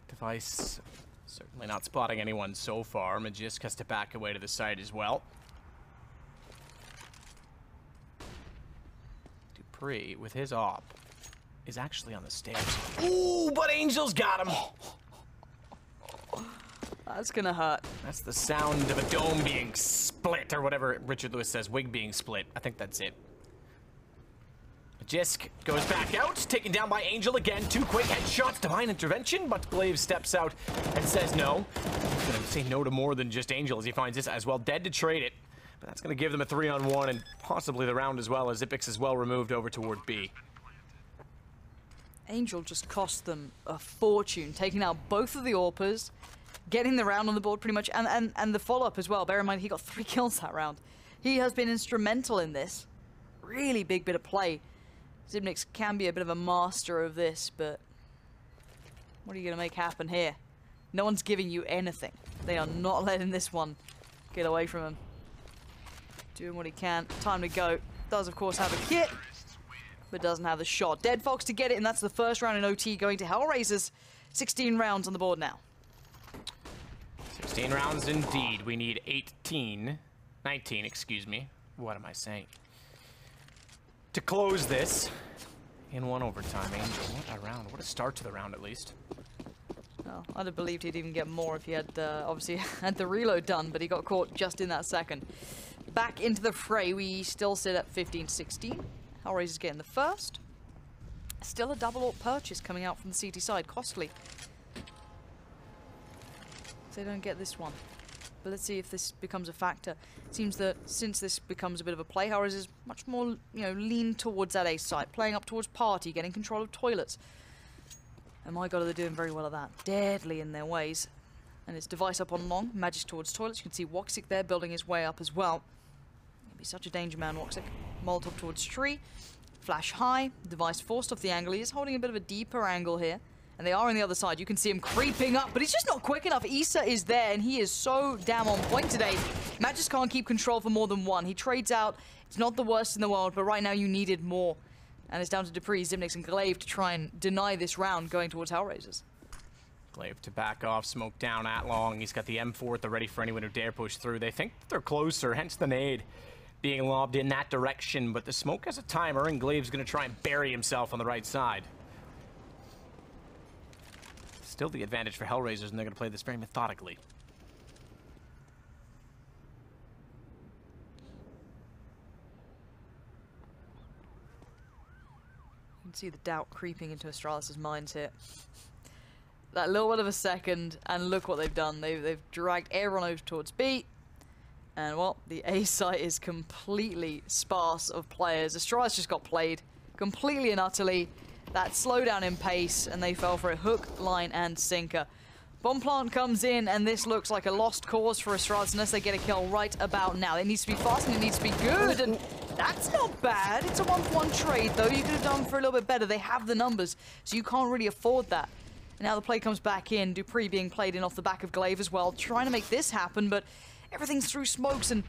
Device certainly not spotting anyone so far. Magisk has to back away to the side as well. Dupree, with his op, is actually on the stairs. Ooh, but Angel's got him! That's gonna hurt. That's the sound of a dome being split, or whatever Richard Lewis says, wig being split. I think that's it. Magisk goes back out, taken down by Angel again. 2 quick headshots, divine intervention, but Glaive steps out and says no. He's gonna say no to more than just Angel as he finds this as well. Dead to trade it, but that's gonna give them a 3-on-1 and possibly the round as well, as Ipix is well removed over toward B. Angel just cost them a fortune, taking out both of the AWPers, getting the round on the board pretty much, and the follow-up as well. Bear in mind, he got 3 kills that round. He has been instrumental in this. Really big bit of play. Zibnix can be a bit of a master of this, but what are you going to make happen here? No one's giving you anything. They are not letting this one get away from him. Doing what he can. Time to go. Does, of course, have a kit, but doesn't have the shot. Dead Fox to get it, and that's the first round in OT going to HellRaisers. 16 rounds on the board now. 16 rounds indeed. We need 19, excuse me. What am I saying? To close this in 1 overtime. Angel, what a round. What a start to the round, at least. Well, I'd have believed he'd even get more if he had, obviously, had the reload done, but he got caught just in that second. Back into the fray. We still sit at 15-16. HellRaisers getting the first. Still a double AWP purchase coming out from the CT side. Costly. They don't get this one. But let's see if this becomes a factor. It seems that since this becomes a bit of a play, HellRaisers is much more, lean towards that A site, playing up towards Party, getting control of toilets. And my god, they're doing very well at that. Deadly in their ways. And it's Device up on long, Magic towards toilets. You can see Woxic there building his way up as well. He'll be such a danger man, Woxic. Molotov towards tree. Flash high. Device forced off the angle. He is holding a bit of a deeper angle here. And they are on the other side. You can see him creeping up, but he's just not quick enough. Issa is there, and he is so damn on point today. Magis can't keep control for more than one. He trades out. It's not the worst in the world, but right now you needed more. And it's down to Dupree, Zibnix, and Glaive to try and deny this round going towards HellRaisers. Glaive to back off, smoke down at long. He's got the M4 at the ready for anyone who dare push through. They think they're closer, hence the nade being lobbed in that direction. But the smoke has a timer, and Glaive's going to try and bury himself on the right side. Still the advantage for HellRaisers, and they're going to play this very methodically. You can see the doubt creeping into Astralis' minds here. That little bit of a second, and look what they've done. They've dragged everyone over towards B. And, well, the A site is completely sparse of players. Astralis just got played completely and utterly. That slowdown in pace, and they fell for a hook, line, and sinker. Bomb plant comes in, and this looks like a lost cause for Astralis unless they get a kill right about now. It needs to be fast, and it needs to be good, and that's not bad. It's a 1-for-1 trade, though. You could have done for a little bit better. They have the numbers, so you can't really afford that. And now the play comes back in. Dupree being played in off the back of Glaive as well, trying to make this happen, but everything's through smokes, and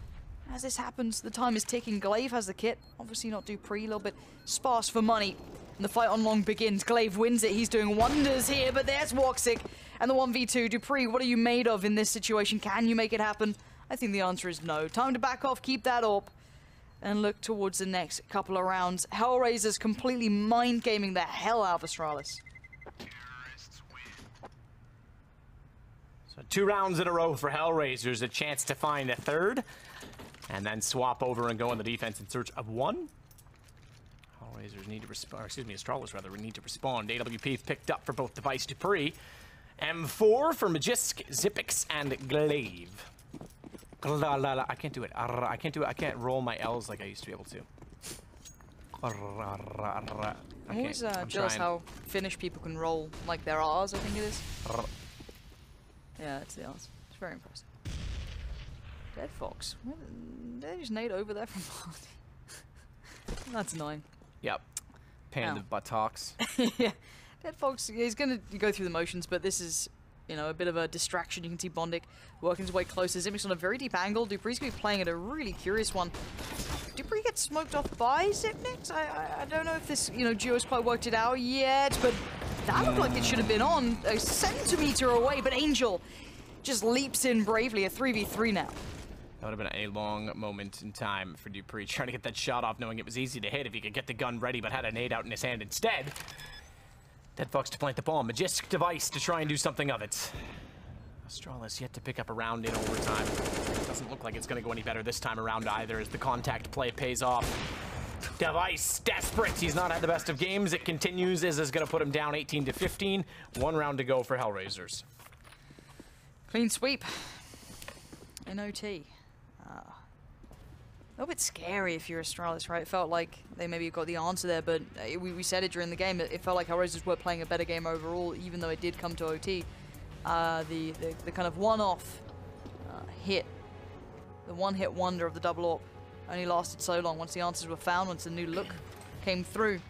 as this happens, the time is ticking. Glaive has the kit. Obviously not Dupree, a little bit sparse for money. And the fight on long begins. Glaive wins it. He's doing wonders here, but there's Woxic and the 1v2. Dupree, what are you made of in this situation? Can you make it happen? I think the answer is no. Time to back off, keep that up, and look towards the next couple of rounds. HellRaisers completely mind-gaming the hell out of Astralis. So 2 rounds in a row for HellRaisers, a chance to find a third, and then swap over and go on the defense in search of one. HellRaisers need to respond, excuse me, Astralis rather, we need to respond. AWP picked up for both Device Dupree. M4 for Magisk, Zipix, and Glaive. I can't do it. I can't do it. I can't roll my L's like I used to be able to. I'm always jealous how Finnish people can roll like their R's, I think it is. Yeah, it's the R's. It's very impressive. Dead Fox. Did they just nade over there from behind? That's annoying. Yep. Pain in the buttocks. Yeah. Dead Fox, he's going to go through the motions, but this is, you know, a bit of a distraction. You can see Bondic working his way closer. Zipix on a very deep angle. Dupree's going to be playing at a really curious one. Dupree gets smoked off by Zipnix. I don't know if this, you know, duo's quite worked it out yet, but that looked like it should have been on a centimeter away, but Angel just leaps in bravely. A 3v3 now. That would have been a long moment in time for Dupree, trying to get that shot off, knowing it was easy to hit if he could get the gun ready, but had a nade out in his hand instead. Dead Fox to plant the bomb. Magisk Device to try and do something of it. Astralis yet to pick up a round in overtime. Doesn't look like it's going to go any better this time around either, as the contact play pays off. Device desperate. He's not had the best of games. It continues. Is going to put him down 18-15. 1 round to go for HellRaisers. Clean sweep. In OT. A little bit scary if you're Astralis, right? It felt like they maybe got the answer there, but we said it during the game. It felt like HellRaisers were playing a better game overall, even though it did come to OT. The kind of one-off hit, the one-hit wonder of the double AWP only lasted so long. Once the answers were found, once the new look came through,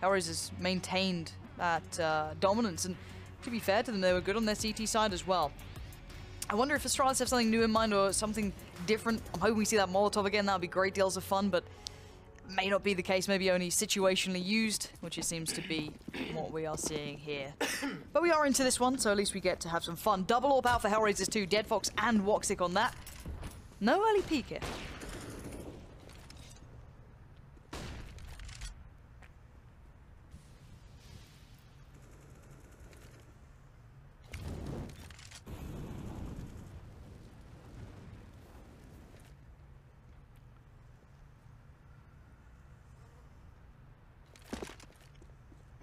HellRaisers maintained that dominance. And to be fair to them, they were good on their CT side as well. I wonder if Astralis have something new in mind or something different. I'm hoping we see that Molotov again. That would be great deals of fun, but may not be the case. Maybe only situationally used, which it seems to be what we are seeing here. But we are into this one, so at least we get to have some fun. Double AWP out for HellRaisers 2. Dead Fox and Woxic on that. No early peek here.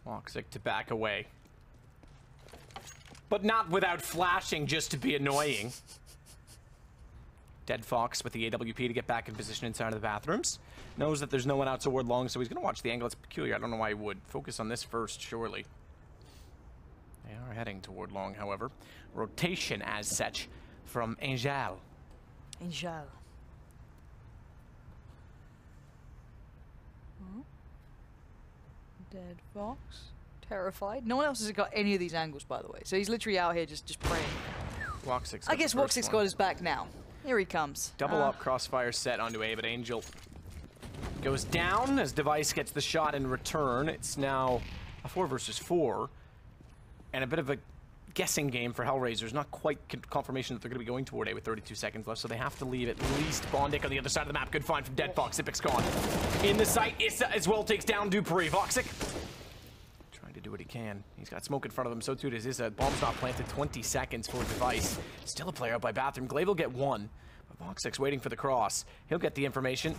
Woxic to back away. But not without flashing, just to be annoying. Dead Fox with the AWP to get back in position inside of the bathrooms. Knows that there's no one out toward long, so he's going to watch the angle. It's peculiar. I don't know why he would. Focus on this first, surely. They are heading toward long, however. Rotation as such from Angel. Angel. Dead Fox. Terrified. No one else has got any of these angles, by the way. So he's literally out here just praying. Woxic's I guess Woxic's got his back now. Here he comes. Double up crossfire set onto A, but Angel goes down as Device gets the shot in return. It's now a 4 versus 4. And a bit of a guessing game for HellRaisers. Not quite confirmation that they're going to be going toward A with 32 seconds left, so they have to leave at least Bondic on the other side of the map. Good find from Dead Fox. Zipix gone. In the sight, Issa as well takes down Dupree. Woxic trying to do what he can. He's got smoke in front of him, so too does Issa. Bomb's not planted. 20 seconds for Device. Still a player out by Bathroom. Glaive will get 1, but Woxic's waiting for the cross. He'll get the information.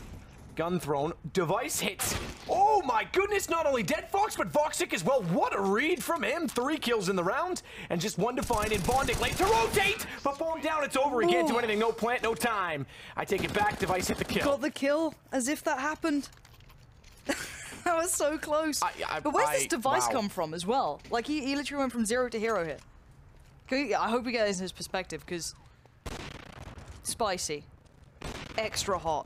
Gun thrown. Device hits. Oh my goodness, not only Dead Fox, but Woxic as well. What a read from him. 3 kills in the round, and just 1 to find in Bondic. Late to rotate, but bomb down, it's over. He can't do anything. No plant, no time. I take it back. Device hit the kill. Got the kill, as if that happened. That was so close. But where's this Device come from as well? Like, he literally went from 0 to hero here. I hope we get this in his perspective, because spicy. Extra hot.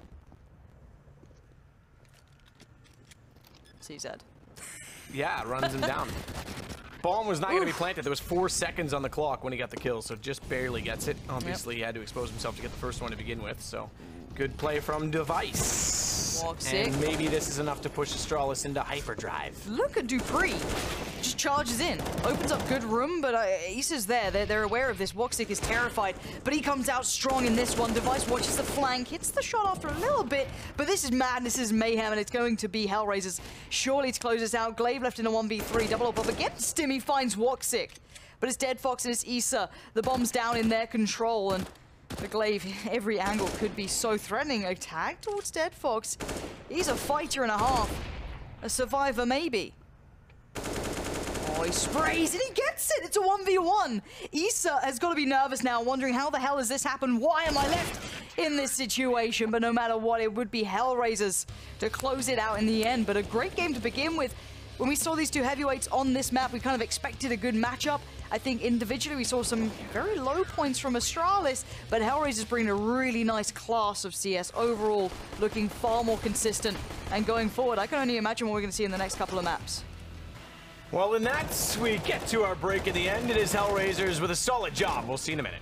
CZ. Yeah, runs him down. Bomb was not going to be planted. There was 4 seconds on the clock when he got the kill, so just barely gets it. Obviously, he had to expose himself to get the first one to begin with, so good play from Device. And maybe this is enough to push Astralis into hyperdrive. Look at Dupree. Just charges in. Opens up good room, but Issa's there. They're aware of this. Woxic is terrified, but he comes out strong in this one. Device watches the flank, hits the shot after a little bit, but this is madness, this is mayhem, and it's going to be HellRaisers surely to close this out. Glaive left in a 1v3. Double up against him. He finds Woxic, but it's Dead Fox and it's Issa. The bomb's down in their control, and the Glaive, every angle could be so threatening. A tag towards Dead Fox. He's a fighter and a half. A survivor, maybe. Oh, he sprays and he gets it. It's a 1v1. Issa has got to be nervous now, wondering how the hell has this happened? Why am I left in this situation? But no matter what, it would be HellRaisers to close it out in the end. But a great game to begin with. When we saw these two heavyweights on this map, we kind of expected a good matchup. I think individually we saw some very low points from Astralis, but HellRaisers bring a really nice class of CS overall, looking far more consistent. And going forward, I can only imagine what we're going to see in the next couple of maps. Well, in that, we get to our break in the end. It is HellRaisers with a solid job. We'll see you in a minute.